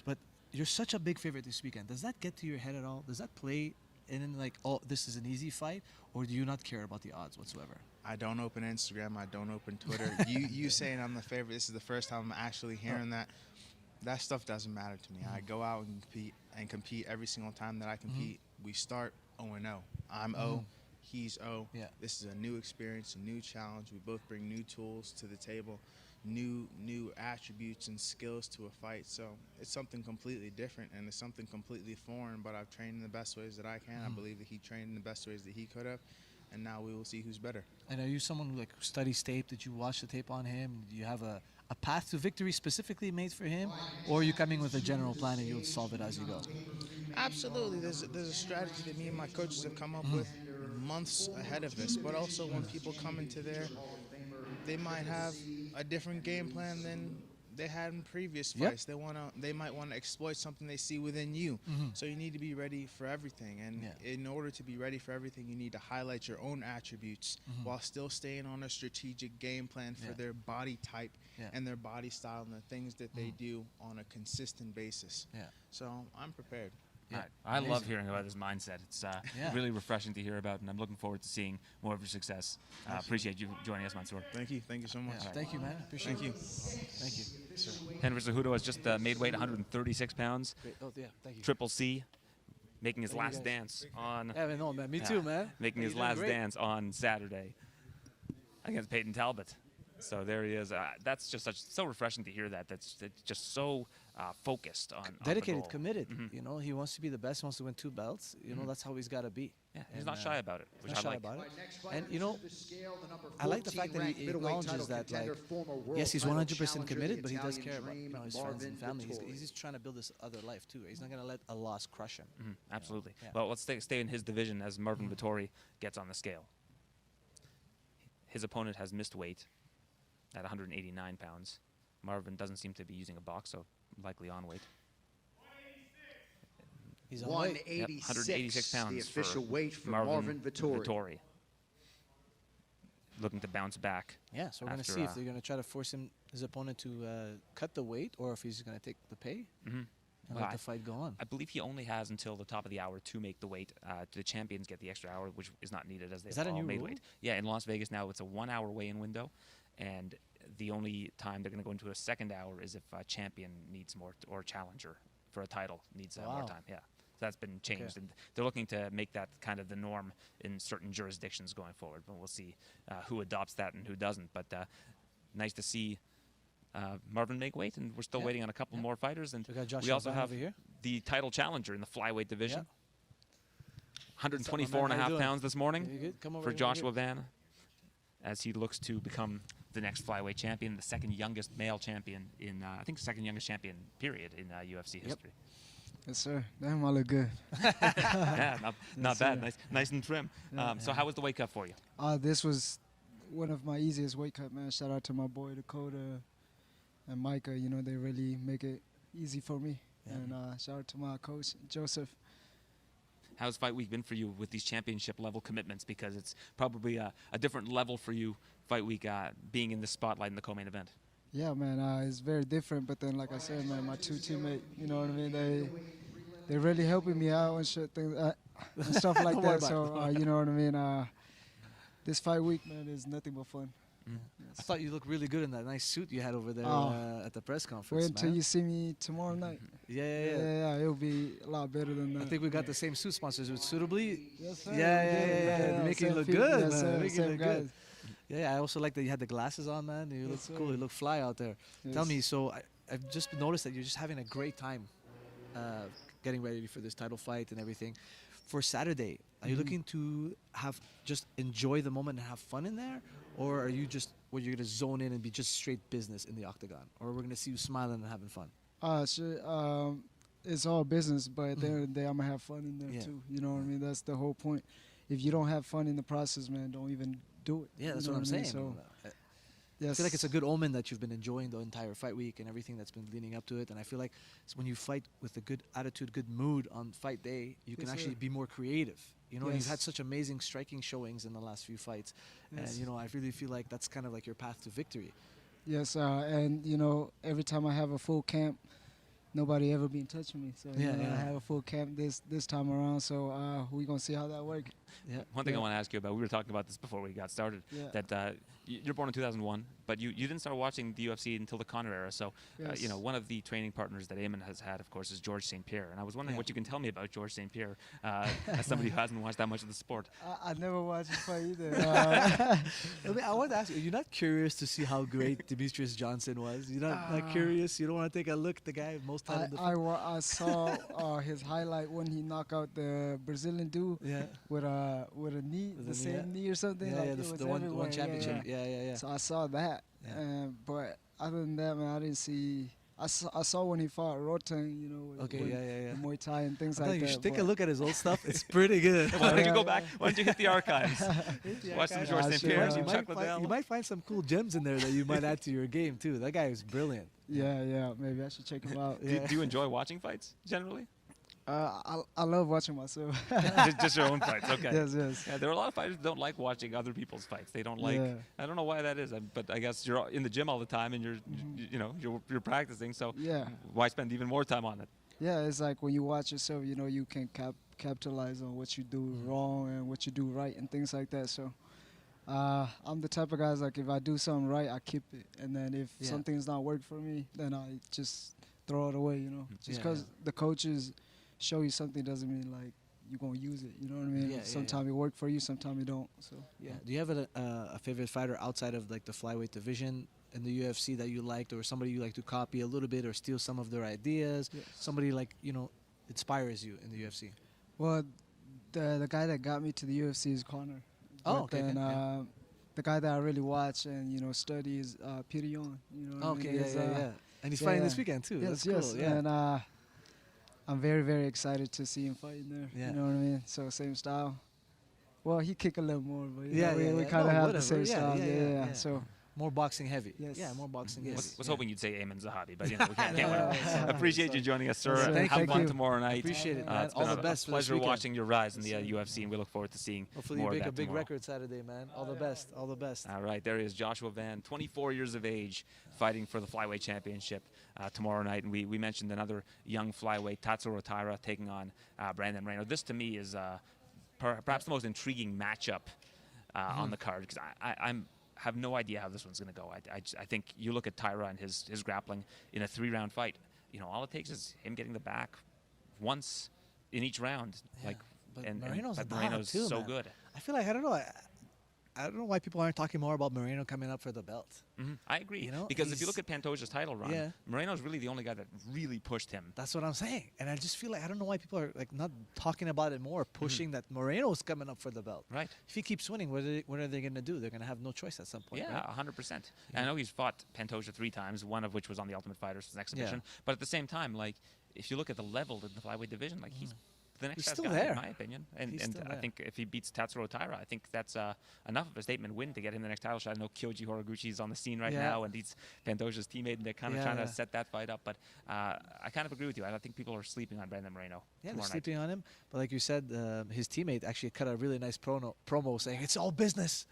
But you're such a big favorite this weekend. Does that get to your head at all? Does that play? And then like, oh, this is an easy fight, or do you not care about the odds whatsoever? I don't open Instagram. I don't open Twitter. you saying I'm the favorite, this is the first time I'm actually hearing that. That stuff doesn't matter to me. I go out and compete every single time that I compete. We start 0-0. I'm 0. He's 0. Yeah. This is a new experience, a new challenge. We both bring new tools to the table, new attributes and skills to a fight. So it's something completely different, and it's something completely foreign, but I've trained in the best ways that I can. I believe that he trained in the best ways that he could have, and now we will see who's better. And are you someone who studies tape? Did you watch the tape on him? Do you have a path to victory specifically made for him, or are you coming with a general plan and you'll solve it as you go? Absolutely. There's a strategy that me and my coaches have come up with months ahead of this, but also when people come into there, they might have a different game plan than they had in previous fights. They might want to exploit something they see within you. So you need to be ready for everything, and in order to be ready for everything, you need to highlight your own attributes while still staying on a strategic game plan for their body type and their body style and the things that they do on a consistent basis. So I'm prepared. Yeah. I love hearing about his mindset. It's really refreshing to hear about, and I'm looking forward to seeing more of your success. Appreciate you joining us, Mansour. Thank you. Thank you so much. Yeah. Thank you, man. Appreciate it. Thank you. Sir. Henry Cejudo has just made weight 136 pounds. Great. Oh, yeah. Thank you. Triple C, making his Thank you, last guys. dance on. Yeah, no, man. Me too, man. Making his You're doing last great. dance on Saturday against Peyton Talbot. So there he is. That's just so refreshing to hear that. That's just so focused on dedicated, on the goal. committed. He wants to be the best. He wants to win 2 belts. That's how he's got to be. Yeah, he's not shy about it, which Not I shy like. about it. And I like the fact that he acknowledges that, like, yes, he's 100% committed, but he does care about his friends and family. He's just trying to build this other life too. He's not going to let a loss crush him. Absolutely. Yeah. Well, let's stay in his division as Marvin Vettori gets on the scale. His opponent has missed weight at 189 pounds. Marvin doesn't seem to be using a box, so likely on weight. He's on weight. 186 pounds. The official weight for Marvin Vettori. Looking to bounce back. Yeah, so we're going to see if they're going to try to force his opponent to cut the weight, or if he's going to take the pay and let the fight go on. I believe he only has until the top of the hour to make the weight. The champions get the extra hour, which is not needed as they all made weight. Yeah, in Las Vegas now it's a 1 hour weigh-in window, and the only time they're going to go into a second hour is if a champion needs more, or challenger for a title needs more time. Yeah, so that's been changed, and they're looking to make that kind of the norm in certain jurisdictions going forward. But we'll see who adopts that and who doesn't. But nice to see Marvin make weight, and we're still waiting on a couple more fighters. And we also have the title challenger in the flyweight division. 124.5 pounds this morning for Joshua Van, as he looks to become the next flyweight champion, the second youngest male champion in, I think, second youngest champion, period, in UFC history. Yes, sir. Damn, I look good. Yeah, not bad. Nice and trim. So how was the weight cut for you? This was one of my easiest weight cut, man. Shout out to my boy Dakota and Micah. They really make it easy for me. And shout out to my coach, Joseph. How's fight week been for you with these championship level commitments? Because it's probably a different level for you fight week being in the spotlight in the co-main event. Yeah, man, it's very different. But then, like I said, man, my two teammates, you know what I mean? They're really helping me out and shit, things and stuff like that. So you know what I mean? This fight week, man, is nothing but fun. Yes. I thought you looked really good in that nice suit you had over there at the press conference. Wait until you see me tomorrow night. Yeah. It'll be a lot better than that. I think we got the same suit sponsors with Suitably. Yes, sir. Yeah. Making you look good, man. Making you look guys. good. Yeah, I also like that you had the glasses on, man. You look cool. You look fly out there. Yes. Tell me, so I've just noticed that you're just having a great time getting ready for this title fight and everything. For Saturday, are you looking to just enjoy the moment and have fun in there? Or are you just where you're going to zone in and be just straight business in the octagon? Or we're going to see you smiling and having fun? It's all business, but at the end of the day, I'm going to have fun in there too. You know what I mean? That's the whole point. If you don't have fun in the process, man, don't even do it. Yeah, that's what I'm saying. So, I feel like it's a good omen that you've been enjoying the entire fight week and everything that's been leading up to it. And I feel like when you fight with a good attitude, good mood on fight day, you can actually be more creative. You know, you've had such amazing striking showings in the last few fights. And, you know, I really feel like that's kind of like your path to victory. Yes, and, you know, every time I have a full camp, nobody ever been touching me. So, you know, I have a full camp this time around. So, we're going to see how that works. Yeah. One thing I want to ask you about, we were talking about this before we got started, that you're born in 2001, but you didn't start watching the UFC until the Conor era. So, you know, one of the training partners that Eamon has had, of course, is George St. Pierre. And I was wondering what you can tell me about George St. Pierre as somebody who hasn't watched that much of the sport. I never watched his fight either. I want to ask you, you're not curious to see how great Demetrius Johnson was? You're not curious? You don't want to take a look at the guy most times? I saw his highlight when he knocked out the Brazilian dude with a knee, the same knee or something. Yeah, the one championship. Yeah. So I saw that, but other than that, man, I didn't see. I saw when he fought Rotang, you know, with the Muay Thai and things like that. You should take a look at his old stuff. It's pretty good. Why don't you go back? Why don't you hit the archives? Watch some George St. Pierre. You might find some cool gems in there that you might add to your game too. That guy is brilliant. Yeah. Maybe I should check him out. Do you enjoy watching fights generally? I love watching myself. just your own fights, okay. Yes. Yeah, there are a lot of fighters who don't like watching other people's fights. They don't like. I don't know why that is, but I guess you're in the gym all the time and you're practicing. So why spend even more time on it? Yeah, it's like when you watch yourself, you know, you can capitalize on what you do wrong and what you do right and things like that. So I'm the type of guys, like, if I do something right, I keep it, and then if something's not working for me, then I just throw it away. You know, just because the coaches show you something doesn't mean like you're gonna use it. You know what I mean? Sometimes it work for you, sometimes it don't. So Do you have a favorite fighter outside of like the flyweight division in the UFC that you liked, or somebody you like to copy a little bit or steal some of their ideas? Somebody like, you know, inspires you in the UFC? Well, the guy that got me to the UFC is Conor. Oh, okay. And the guy that I really watch and, you know, study is Peter Yan. You know what I mean? Yeah. And he's fighting this weekend too. Yes. Cool. Yeah. And I'm very, very excited to see him fight in there. Yeah. You know what I mean? So same style. Well, he kick a little more, but we kind of have the same style. Yeah. So more boxing heavy. Yes. Yeah, more boxing heavy. Was hoping you'd say Eamon Zahabi, but you know, we can't win. Appreciate you joining us, sir. Thank Have you. fun tomorrow night. Appreciate it, man. It's All been the best. a pleasure watching your rise in the UFC, and we look forward to seeing Hopefully more you of make that a big tomorrow. record Saturday, man. All the best. All the best. All right, there he is, Joshua Van, 24 years of age, fighting for the flyweight championship tomorrow night. And we mentioned another young flyweight, Tatsuro Taira, taking on Brandon Moreno. This, to me, is perhaps the most intriguing matchup on the card, because I have no idea how this one's going to go. I think you look at Taira and his grappling in a 3-round fight. You know, all it takes is him getting the back once in each round. Yeah, And Moreno's too, so good. I feel like, I don't know why people aren't talking more about Moreno coming up for the belt. I agree. You know, because if you look at Pantoja's title run, Moreno's really the only guy that really pushed him. That's what I'm saying. And I just feel like, I don't know why people are like not talking about it more, pushing that Moreno's coming up for the belt. Right. If he keeps winning, what are they going to do? They're going to have no choice at some point. Yeah, right? 100%. And I know he's fought Pantoja 3 times, one of which was on the Ultimate Fighter's exhibition. But at the same time, like, if you look at the level in the flyweight division, like, he's the next He's best still guy, there. in my opinion. And He's still I there. think if he beats Tatsuro Taira, I think that's enough of a statement win to get him the next title shot. I know Kyoji Horiguchi's on the scene right now, and he's Pantoja's teammate, and they're kind of trying to set that fight up. But I kind of agree with you. I don't think people are sleeping on Brandon Moreno. Yeah, they're sleeping on him. But like you said, his teammate actually cut a really nice promo saying, it's all business.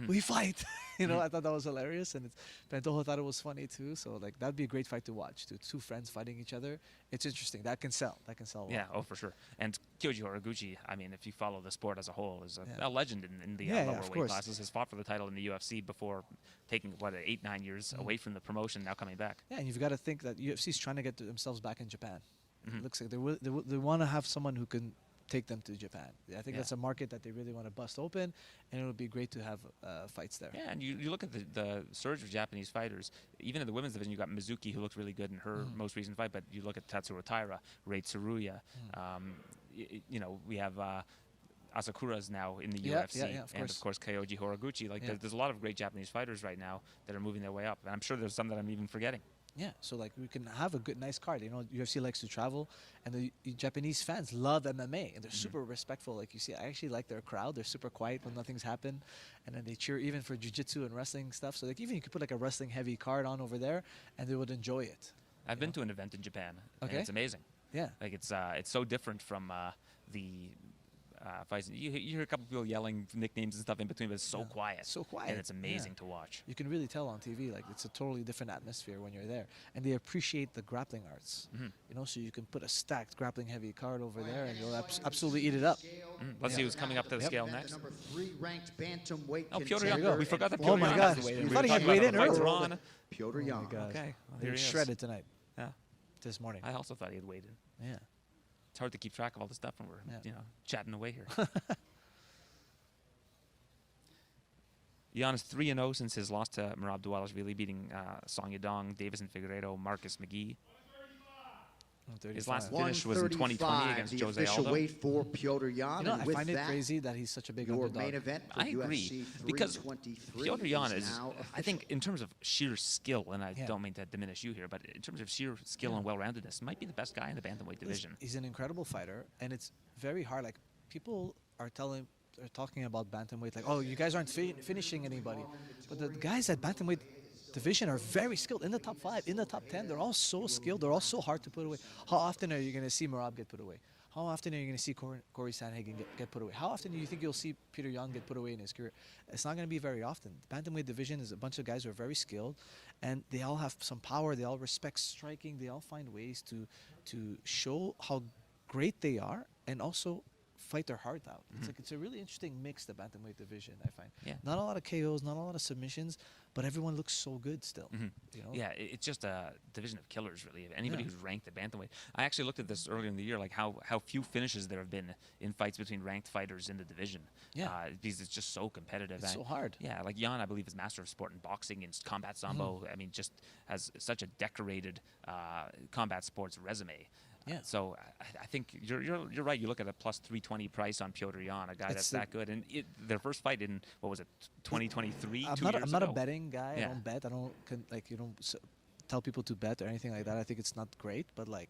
We fight. You know, I thought that was hilarious. And Pantoja thought it was funny too. So like that'd be a great fight to watch. Two friends fighting each other. It's interesting. That can sell. That can sell well. Yeah, oh, for sure. And Kyoji Horiguchi, I mean, if you follow the sport as a whole, is a legend in the lower weight classes. Has fought for the title in the UFC before taking, 8-9 years away from the promotion, now coming back. Yeah, and you've got to think that UFC is trying to get themselves back in Japan. It looks like they want to have someone who can take them to Japan. I think that's a market that they really want to bust open, and it would be great to have fights there. Yeah, and you look at the surge of Japanese fighters. Even in the women's division, you got Mizuki, who looked really good in her most recent fight, but you look at Tatsuro Taira, Rei Tsuruya. You know, we have Asakura's now in the UFC, and of course Kyoji Horiguchi. Like there's a lot of great Japanese fighters right now that are moving their way up, and I'm sure there's some that I'm even forgetting. Yeah, so like we can have a nice card. You know, UFC likes to travel, and the Japanese fans love MMA, and they're super respectful. Like you see, I actually like their crowd. They're super quiet when nothing's happened, and then they cheer even for jiu-jitsu and wrestling stuff. So like even you could put like a wrestling heavy card on over there, and they would enjoy it. I've been to an event in Japan, and it's amazing. Yeah, like it's so different from the fights. You hear a couple people yelling nicknames and stuff in between, but it's so quiet. So quiet. And it's amazing to watch. You can really tell on TV, like it's a totally different atmosphere when you're there. And they appreciate the grappling arts. You know, so you can put a stacked grappling heavy card over there and you'll absolutely eat it up. Let's see who's coming up to the scale next. Number 3 ranked bantamweight. Oh, Piotr Jan. We forgot that Oh Piotr my Jan God. has the weight I in. thought he had weighed in earlier. Piotr Jan. Okay. Well, He was shredded tonight. Yeah. This morning. I also thought he had weighed in. Yeah. It's hard to keep track of all the stuff when we're chatting away here. Jan is 3-0 since his loss to Merab Dvalishvili, beating Song Yadong, Davison Figueiredo, Marcus McGee. His last finish was in 2020 against Jose official Aldo. weight for Piotr Jan. You know, I find it crazy that he's such a big your underdog. main event for I UFC agree, because 323 Piotr Jan is, now I think, in terms of sheer skill, and I Yeah. don't mean to diminish you here, but in terms of sheer skill and well-roundedness, might be the best guy in the bantamweight division. He's an incredible fighter, and it's very hard. Like people are talking about bantamweight, like, oh, you guys aren't finishing anybody, but the guys at bantamweight division are very skilled. In the top 5, in the top 10, they're all so skilled. They're all so hard to put away. How often are you going to see Merab get put away? How often are you going to see Corey Sandhagen get put away? How often do you think you'll see Peter Yan get put away in his career? It's not going to be very often. The bantamweight division is a bunch of guys who are very skilled, and they all have some power. They all respect striking. They all find ways to show how great they are, and also fight their heart out. It's a really interesting mix, the bantamweight division, I find. Yeah. Not a lot of KOs, not a lot of submissions, but everyone looks so good still. You know? Yeah, it's just a division of killers, really. Anybody who's ranked at bantamweight. I actually looked at this earlier in the year, like how few finishes there have been in fights between ranked fighters in the division. Yeah. Because it's just so competitive. It's so hard. Yeah, like Jan, I believe, is master of sport in boxing and combat sambo. I mean, just has such a decorated combat sports resume. Yeah. So I think you're right. You look at a plus 320 price on Piotr Jan, a guy that's that good, and their first fight in what was it, 2023? I'm not a betting guy. Yeah. I don't bet. I don't tell people to bet or anything like that. I think it's not great, but like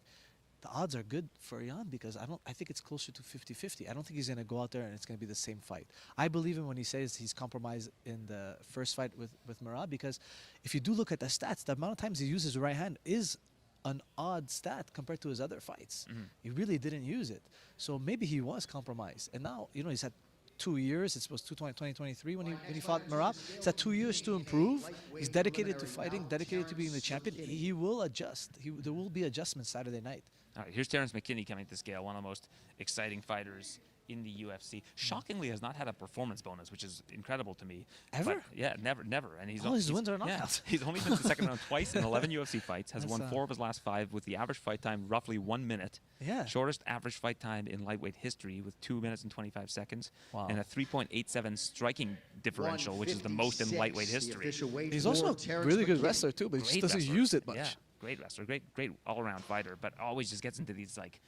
the odds are good for Jan because I think it's closer to 50-50. I don't think he's going to go out there and it's going to be the same fight. I believe him when he says he's compromised in the first fight with Merab, because if you do look at the stats, the amount of times he uses his right hand is an odd stat compared to his other fights. He really didn't use it. So maybe he was compromised. And now, he's had 2 years. It was 2023 when he fought Merab. He's had 2 years to improve. He's dedicated to fighting, dedicated to being the champion. He will adjust. There will be adjustments Saturday night. All right, here's Terrence McKinney coming to the scale, one of the most exciting fighters in the UFC. Shockingly, has not had a performance bonus, which is incredible to me. Ever? But yeah, never. And all his wins are knockouts. He's only been to the second round twice in 11 UFC fights. Has won 4 of his last 5 with the average fight time roughly 1 minute. Yeah. Shortest average fight time in lightweight history with 2 minutes and 25 seconds. Wow. And a 3.87 striking differential, which is the most in lightweight history. He's also a really good wrestler too, but he just doesn't use it much. Yeah. Great wrestler, great all-around fighter, but always just gets into these like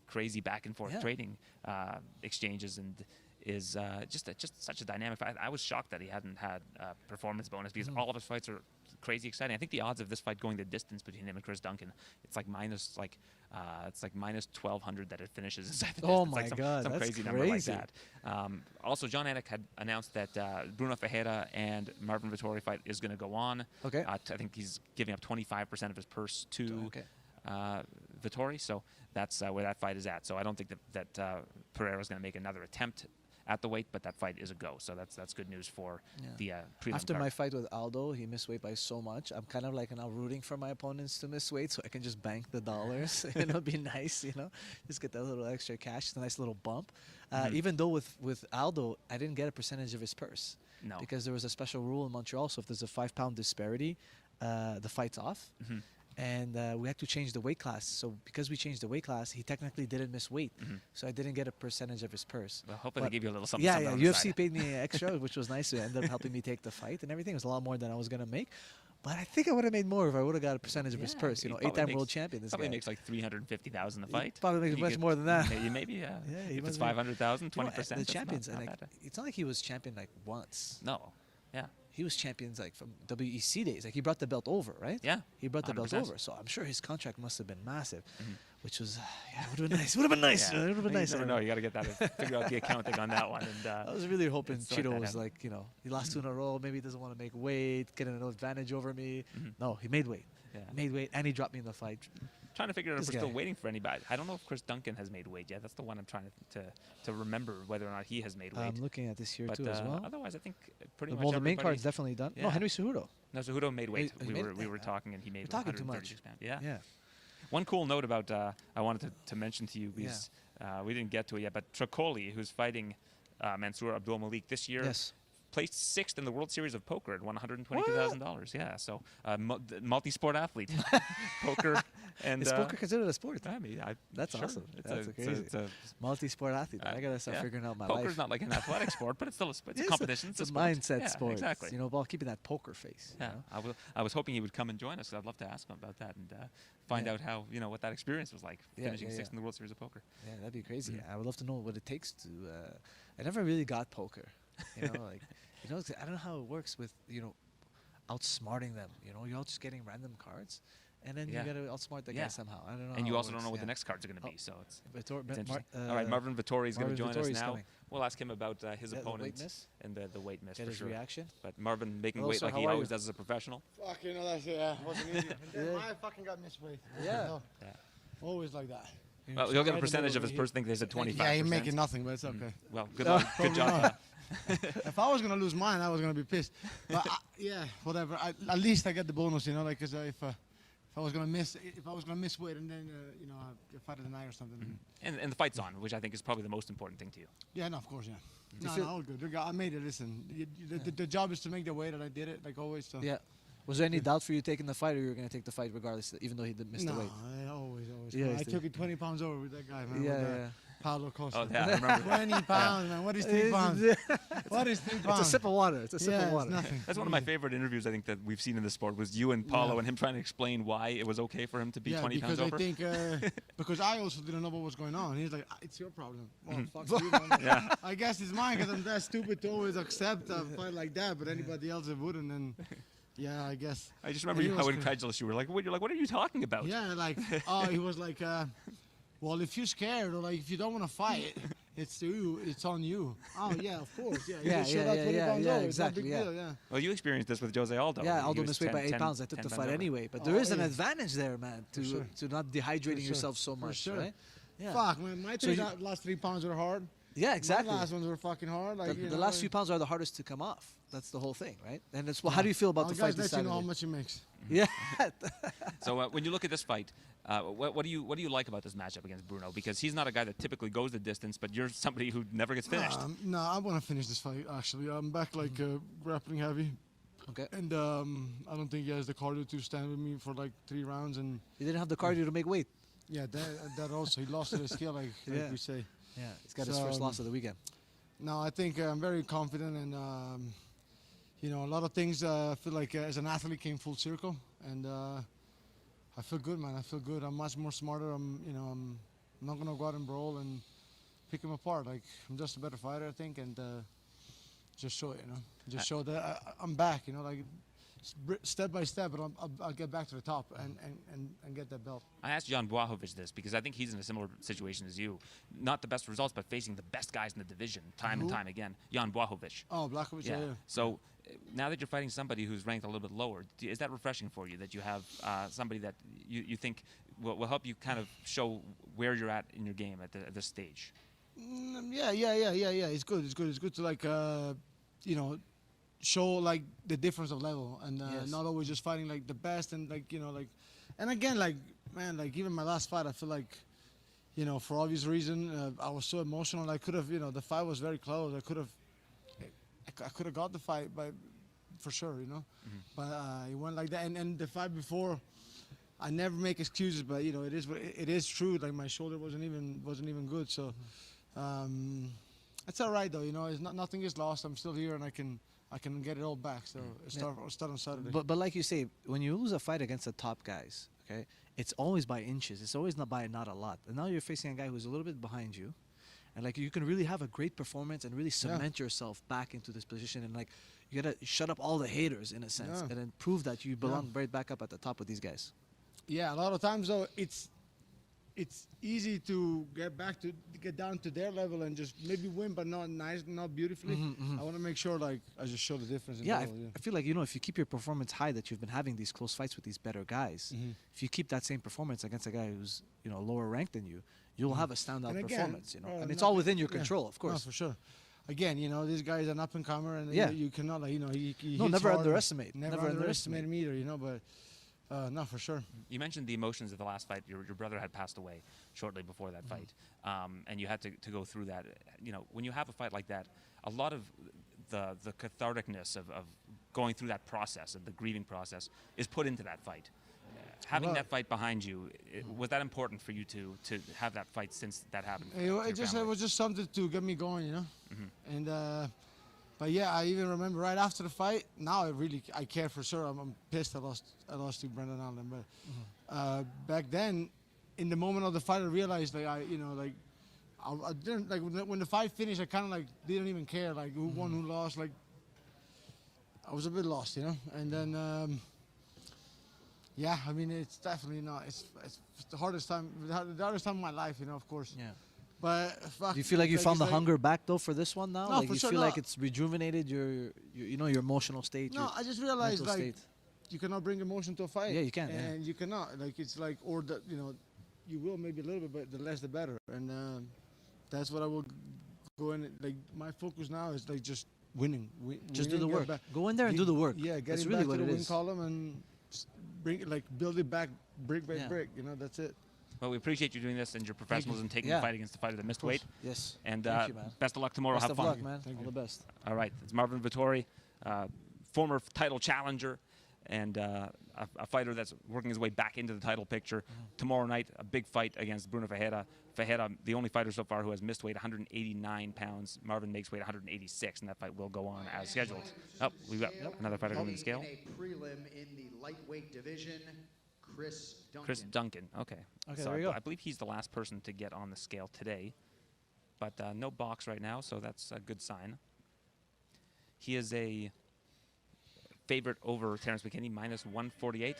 crazy back and forth trading exchanges, and is just such a dynamic fight. I was shocked that he hadn't had a performance bonus because all of his fights are crazy exciting. I think the odds of this fight going the distance between him and Chris Duncan, it's like minus It's like minus 1,200 that it finishes. Oh It's my like God, some that's crazy number like crazy. that. Also, John Anik had announced that Bruno Ferreira and Marvin Vettori fight is going to go on. Okay. I think he's giving up 25% of his purse to Okay. Vittori, so that's where that fight is at. So I don't think that Pereira is going to make another attempt at the weight, but that fight is a go. So that's good news for the prelim After card. my fight with Aldo, he missed weight by so much. I'm kind of like now rooting for my opponents to miss weight so I can just bank the dollars. It'd be nice, just get that little extra cash. It's a nice little bump. Even though with Aldo, I didn't get a percentage of his purse. No. Because there was a special rule in Montreal. So if there's a 5-pound disparity, the fight's off. And we had to change the weight class. So because we changed the weight class, he technically didn't miss weight. So I didn't get a percentage of his purse. Well, hopefully they give you a little something. Yeah, something on yeah. the UFC side. paid me extra, which was nice. It ended up helping me take the fight and everything. It was a lot more than I was going to make. But I think I would have made more if I would have got a percentage of his purse. he probably 8-time makes- world champion. This Probably guy makes like 350,000 a He fight. probably makes He much gets- more than that. Maybe, yeah. He If it's must make- 500,000, You know, 20%. the that's champions, not and bad. it's not like he was champion like once. No. Yeah. He was champions like from WEC days. Like he brought the belt over, right? Yeah. He brought the belt 100%. over. So I'm sure his contract must have been massive, which was yeah, would have been nice. Would have been nice. Yeah. It would have been You nice. never know. You got to get that. Figure out the accounting on that one. And I was really hoping sort Cheeto that was out. like, he lost 2 in a row. Maybe he doesn't want to make weight, get an advantage over me. No, he made weight. Yeah. Made weight, and he dropped me in the fight. trying to figure out if This we're still guy. waiting for anybody. I don't know if Chris Duncan has made weight yet. That's the one I'm trying to remember whether or not he has made weight. I'm looking at this here But too as well. otherwise, I think pretty much Well, the main everybody- card's definitely done. No, Yeah. Henry Cejudo. No, Cejudo made weight. he we made were it? we were Yeah. talking, and he made We're talking too much. 136 pounds. Yeah. Yeah. One cool note about I wanted to mention to you is we didn't get to it yet, but Tricoli, who's fighting Mansour Abdul Malik this year, Yes. placed 6th in the World Series of Poker and won $122,000. Yeah, so multi-sport athlete, poker and Is poker considered a sport? I mean, That's sure. awesome. That's a, crazy. It's a, Multi-sport athlete. I gotta start yeah. figuring out my Poker's life. not like an athletic sport, but it's still it's a It is competition. It's a sport. mindset Yeah, sport. Exactly. While keeping that poker face. Yeah, I was hoping he would come and join us. 'Cause I'd love to ask him about that and find out how what that experience was like, finishing 6th in the World Series of Poker. Yeah, that'd be crazy. I would love to know what it takes to. I never really got poker. I don't know how it works with outsmarting them. You're all just getting random cards, and then Yeah. you gotta outsmart the Yeah. guy somehow. I don't know. And you how it also don't works, know what the yeah. next cards are going to be, so it's Vittor- it's Mar- interesting. All right, Marvin Vittori is going to Marvin join us Vittori's now. coming. We'll ask him about his Yeah, the weight opponent miss? and the weight miss Get for his sure. reaction. But Marvin making Hello, weight sir, like how he are always you? does as a professional. Fuck, that's wasn't easy. I fucking got misweight. Yeah. Yeah. Always like that. Well, he'll get a percentage of his purse. I think they said 25%. Yeah, you're making nothing, but it's okay. Well, good luck. Good job. If I was gonna lose mine, I was gonna be pissed. But yeah, whatever. At least I get the bonus, because if I was gonna miss weight and then I fight of the night or something. And the fight's on, which I think is probably the most important thing to you. Yeah, no, of course, yeah. you No, feel- all good. I made it. Listen, the job is to make the weight, and I did it like always. So. Yeah. Was there any doubt for you taking the fight, or you were gonna take the fight regardless, even though he did miss No, the weight? I always. Yeah, I it's took the- it 20 pounds over with that guy, man. Yeah, with, yeah. Paulo Costa. Oh, yeah, I remember. 20 pounds, man. What is 3 pounds? What is 3 pounds? It's a sip of water. It's a sip yeah, of water. It's nothing. That's one of my favorite interviews I think that we've seen in the sport was you and Paulo and him trying to explain why it was okay for him to be 20 pounds over. because I think because I also didn't know what was going on. He's like, it's your problem. Well, fuck you, man. Yeah. I guess it's mine because I'm that stupid to always accept a fight like that, but anybody else it wouldn't. And yeah, I guess. I just remember He how was cra- incredulous you were. Like, what are you talking about? Yeah, like he was like, well, if you're scared or like if you don't want to fight, it's you. It's on you. Oh yeah, of course. Yeah, you Yeah, just showed yeah, out yeah, 20 yeah, pounds yeah, over. It's no exactly, big yeah. deal, yeah. Well, you experienced this with Jose Aldo. Yeah, He Aldo was missed weight by 10 8 pounds. I took 10 the pounds fight over. anyway. But Oh, there is an yeah. advantage there, man, to sure. to not dehydrating sure. yourself so much, sure. right? Yeah. Fuck, man. My So you- last 3 pounds were hard. Yeah, exactly. My last ones were fucking hard. Like, The last few pounds are the hardest to come off. That's the whole thing, right? And it's how do you feel about the fight guys this let you know how Saturday? much it makes. Yeah. So when you look at this fight, what do you like about this matchup against Bruno? Because he's not a guy that typically goes the distance, but you're somebody who never gets finished. No, I want to finish this fight, actually. I'm back, like, grappling heavy. Okay. And I don't think he has the cardio to stand with me for, like, 3 rounds. And, He didn't have the cardio to make weight. yeah, that also. He lost his skill, like Yeah. we say. Yeah. He's got his first loss of the weekend. No, I think I'm very confident. And, a lot of things I feel like as an athlete came full circle. And I feel good, man. I feel good. I'm much more smarter. I'm not going to go out and brawl and pick him apart. Like, I'm just a better fighter, I think. And just show it, Just show that I'm back, like step by step, but I'll get back to the top and get that belt. I asked Jan Błachowicz this because I think he's in a similar situation as you. Not the best results, but facing the best guys in the division time and time again. Jan Błachowicz. Oh, Błachowicz, yeah. So now that you're fighting somebody who's ranked a little bit lower, is that refreshing for you that you have somebody that you think will help you kind of show where you're at in your game at this stage? Yeah. It's good. It's good to like, you know, show like the difference of level and not always just fighting like the best and like, you know, like, and again, like, man, like even my last fight, I feel like, you know, for obvious reason, I was so emotional. I could have, you know, the fight was very close. I could have got the fight for sure, you know, but it went like that. And the fight before, I never make excuses, but you know, it is true. Like my shoulder wasn't even good, so it's all right though. You know, nothing is lost. I'm still here, and I can get it all back. So start on Saturday. But like you say, when you lose a fight against the top guys, okay, it's always by inches. It's always not a lot. And now you're facing a guy who's a little bit behind you, and like you can really have a great performance and really cement yourself back into this position. And like you gotta shut up all the haters in a sense, and then prove that you belong right back up at the top with these guys. Yeah, a lot of times though, it's easy to get down to their level and just maybe win, but not beautifully. I want to make sure like I just show the difference. I feel like, you know, if you keep your performance high, that you've been having these close fights with these better guys, if you keep that same performance against a guy who's, you know, lower ranked than you, you'll have a standout performance. You know, and it's all within your control, of course. No, for sure. Again, you know, this guy is an up and comer, and you cannot, like, you know, he never underestimate. Never underestimate him either, you know, but. No, for sure. You mentioned the emotions of the last fight. Your brother had passed away shortly before that fight, and you had to go through that. You know, when you have a fight like that, a lot of the catharticness of going through that process, of the grieving process, is put into that fight. Having that fight behind you, was that important for you to have that fight since that happened? It was just something to get me going, you know. And but yeah, I even remember right after the fight. Now I care for sure. I'm pissed I lost to Brendan Allen. But back then, in the moment of the fight, I realized like I didn't like when the fight finished. I kind of like didn't even care like who won, who lost. Like I was a bit lost, you know. And then yeah, I mean it's definitely not. It's the hardest time of my life, you know. Of course. Yeah. But do you feel like you found the hunger back though for this one now? No, like for you sure feel like it's rejuvenated your emotional state. No, I just realized like state. You cannot bring emotion to a fight. Yeah, you can. And you cannot. Like it's like, or that, you know, you will maybe a little bit, but the less the better. And that's what I will go in. Like my focus now is like just winning. Just do the work. Go in there and do the work. Yeah, that's really back what to the it win is. column and build it back brick by brick. You know, that's it. Well, we appreciate you doing this and your professionalism, taking the fight against the fighter that missed weight. Yes. And thank you, man. best of luck tomorrow. Best Have of fun. luck, man. All the best. All right. It's Marvin Vettori, former title challenger and a fighter that's working his way back into the title picture. Tomorrow night, a big fight against Bruno Ferreira. Ferreira, the only fighter so far who has missed weight, 189 pounds. Marvin makes weight 186, and that fight will go on as scheduled. Oh, we've got another fighter coming to the scale. In a prelim in the lightweight division, Chris Duncan. Okay. Okay, so there we go. I believe he's the last person to get on the scale today. But no box right now, so that's a good sign. He is a favorite over Terrence McKinney, minus 148.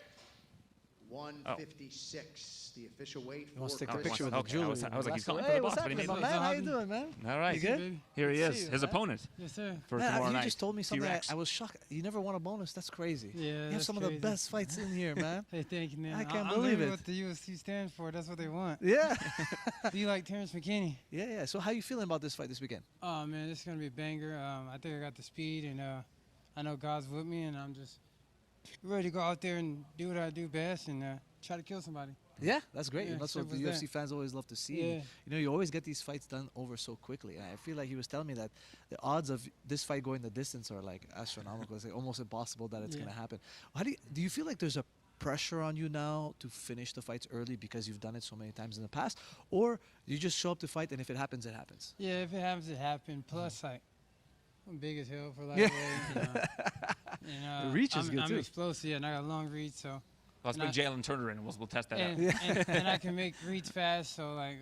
156, the official weight. You want to take for the Chris picture with the Okay, jewelry? I was like, he's calling hey, for the what's boss, but he happening, made man? it. How you doing, man? All right. You good? Here he Good to is, see you, his man. opponent Yes, sir. for Man, tomorrow you night. just told me something. T-Rex. I was shocked. You never won a bonus. That's crazy. Yeah, You have that's some of crazy. the best fights in here, man. Hey, thank you, man. I can't I'm believe living it. what the UFC stands for. That's what they want. Yeah. Be like Terrence McKinney. Yeah. So how you feeling about this fight this weekend? Oh, man, this is going to be a banger. I think I got the speed, and I know God's with me, and I'm just ready to go out there and do what I do best and try to kill somebody. Yeah, that's great. Yeah, That's what the simple as UFC that. fans always love to see. Yeah. You know, you always get these fights done over so quickly. I feel like he was telling me that the odds of this fight going the distance are like astronomical. It's like almost impossible that it's going to happen. How do you feel like there's a pressure on you now to finish the fights early because you've done it so many times in the past, or you just show up to fight and if it happens, it happens? Yeah, if it happens, it happens. Plus, like, I'm big as hell for lightweight. The reach is good, I'm too. explosive, yeah, and I got a long reach, so. Let's bring Jalen Turner in, and we'll test that out. And I can make reads fast, so like,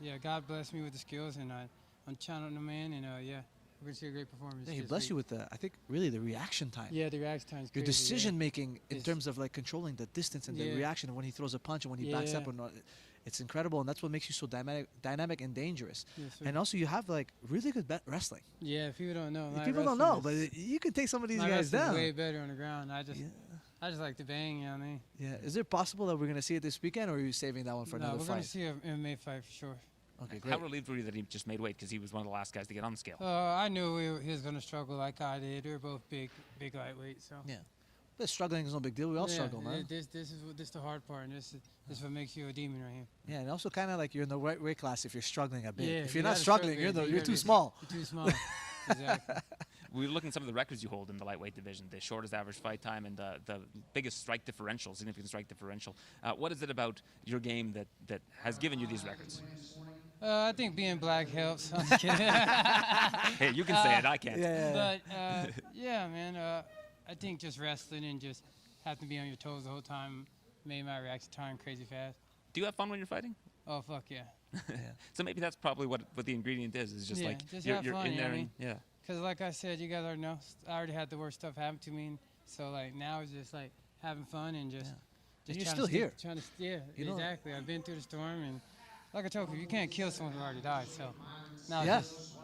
yeah, God bless me with the skills, and I'm channeling them in, and yeah, we're gonna see a great performance. Yeah, he this blessed week. you with the, I think, really the reaction time. Yeah, the reaction time is Your crazy, decision making in It's- terms of like controlling the distance and the Yeah. reaction and when he throws a punch and when he backs up Yeah. or not. It's incredible, and that's what makes you so dynamic and dangerous. Yes, sir. And also, you have like really good wrestling. Yeah, people don't know. My People don't wrestling know, but is- you can take some of these my guys wrestling's down. way better on the ground. I just like to bang, you know what I mean? Yeah. Is it possible that we're gonna see it this weekend, or are you saving that one for No, another we're fight? gonna see an MMA fight for sure. Okay, great. How relieved were you that he just made weight because he was one of the last guys to get on the scale? I knew he was gonna struggle like I did. We were both big lightweights, so. Yeah. But struggling is no big deal. We all Yeah, struggle, man. This is the hard part, and this is what makes you a demon right here. Yeah, and also kind of like you're in the right weight class if you're struggling a bit. Yeah, if you you're not gotta struggling, struggle, you're you too gotta- small. You're too small. Exactly. We were looking at some of the records you hold in the lightweight division, the shortest average fight time and the biggest strike differential, significant strike differential. What is it about your game that has given you these records? I think being black helps. I'm just kidding. Hey, you can say it, I can't. But yeah, man, I think just wrestling and just having to be on your toes the whole time made my reaction time crazy fast. Do you have fun when you're fighting? Oh fuck yeah. So maybe that's probably what the ingredient is just Yeah, like just you're, have you're fun, in you know there what I and mean? yeah. Because like I said, you guys already know, I already had the worst stuff happen to me. So like now it's just like having fun and just. And you're trying still to stay- here. Trying to, yeah, You know- exactly. I've been through the storm, and like I told you, you can't kill someone who already died. So now Yeah.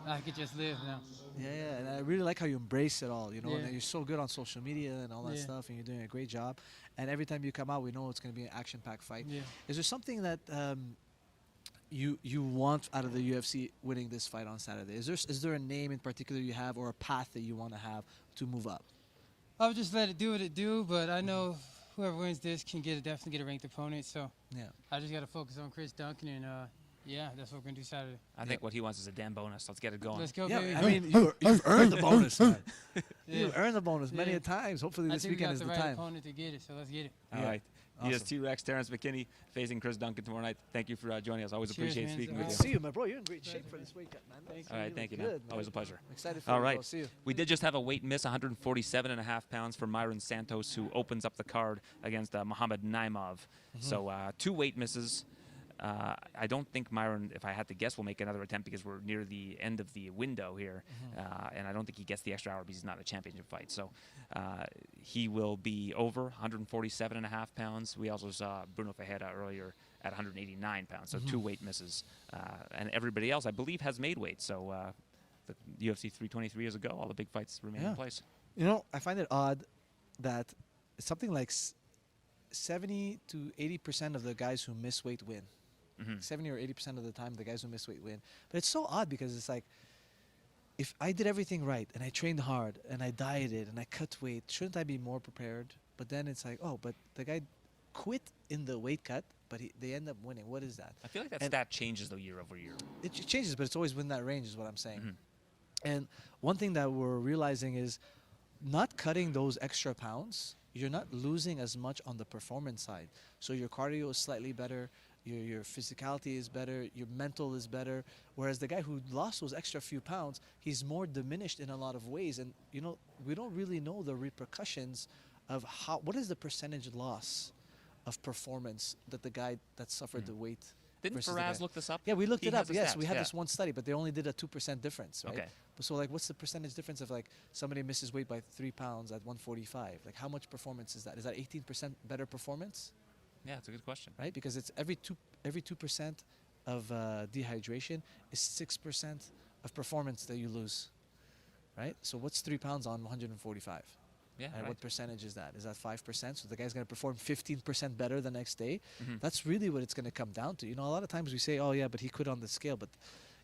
I could just live now. Yeah, and I really like how you embrace it all, you know, and Yeah. you're so good on social media and all that Yeah. stuff, and you're doing a great job. And every time you come out, we know it's going to be an action-packed fight. Yeah. Is there something that you want out of the UFC winning this fight on Saturday? Is there a name in particular you have or a path that you want to have to move up? I'll just let it do what it do, but I know whoever wins this can definitely get a ranked opponent. So Yeah. I just got to focus on Chris Duncan, and yeah, that's what we're gonna do Saturday. I think what he wants is a damn bonus. Let's get it going. Let's go, Yeah, baby. I mean, you've earned the bonus, man. You've Yeah. earned the bonus many Yeah. a times. Hopefully I this think we weekend got is the the right time. opponent to get it, so let's get it. All right. He is Awesome. T-Rex Terrence McKinney facing Chris Duncan tomorrow night. Thank you for joining us. Always Cheers, appreciate man. speaking All with Good you. to see you, my bro. You're in great shape for this weight cut, man. Thanks. All right, You thank you, look man. good, Always a pleasure. I'm excited for All you, right. bro. See you. We did just have a weight miss, 147.5 pounds for Myron Santos, who opens up the card against Muhammad Naimov. So 2 weight misses. I don't think Myron, if I had to guess, will make another attempt because we're near the end of the window here. And I don't think he gets the extra hour because he's not a championship fight. So he will be over 147.5 pounds. We also saw Bruno Ferreira earlier at 189 pounds. So 2 weight misses. And everybody else, I believe, has made weight. So the UFC 323 years ago, all the big fights remain in place. You know, I find it odd that something like 70 to 80% of the guys who miss weight win. 70 or 80% of the time, the guys who miss weight win. But it's so odd because it's like, if I did everything right and I trained hard and I dieted and I cut weight, shouldn't I be more prepared? But then it's like, oh, but the guy quit in the weight cut, but they end up winning. What is that? I feel like that And stat changes, though, year over year. It changes, but it's always within that range is what I'm saying. And one thing that we're realizing is not cutting those extra pounds, you're not losing as much on the performance side. So your cardio is slightly better, your physicality is better, your mental is better. Whereas the guy who lost those extra few pounds, he's more diminished in a lot of ways. And, you know, we don't really know the repercussions of what is the percentage loss of performance that the guy that suffered the weight. Didn't versus the Faraz guy. look this up? Yeah, we looked He it has up. the Yes, stats, we had yeah. this one study, but they only did a 2% difference, right? Okay. So, like, what's the percentage difference of, like, somebody misses weight by 3 pounds at 145? Like, how much performance is that? Is that 18% better performance? Yeah, it's a good question. Right? Because it's every 2% of dehydration is 6% of performance that you lose, right? So what's 3 pounds on 145? Yeah, And right. what percentage is that? Is that 5%? So the guy's going to perform 15% better the next day. Mhm. That's really what it's going to come down to. You know, a lot of times we say, oh, yeah, but he quit on the scale. But,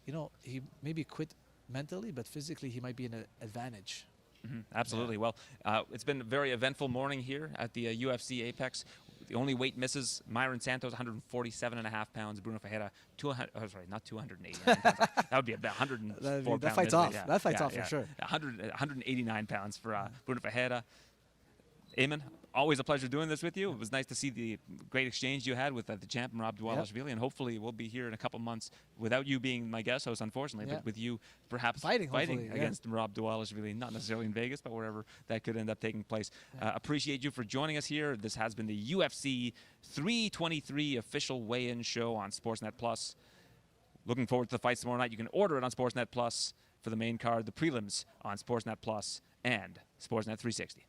you know, he maybe quit mentally, but physically he might be in an advantage. Absolutely. Well, it's been a very eventful morning here at the UFC Apex. The only weight misses, Myron Santos, 147.5 pounds. Bruno Ferreira, 200. Oh, sorry, not 289 pounds. That would be about 104 That pounds. fight's midweight, off. yeah. That fight's Yeah, off for yeah. sure. 189 pounds for Bruno Ferreira. Eamon, always a pleasure doing this with you. It was nice to see the great exchange you had with the champ, Merab Dvalishvili, and hopefully we'll be here in a couple months without you being my guest host, unfortunately, Yeah. but with you perhaps Fighting, hopefully, yeah. against Merab Dvalishvili, not necessarily in Vegas, but wherever that could end up taking place. Appreciate you for joining us here. This has been the UFC 323 official weigh-in show on Sportsnet Plus. Looking forward to the fights tomorrow night. You can order it on Sportsnet Plus. for the main card, the prelims on Sportsnet Plus and Sportsnet 360.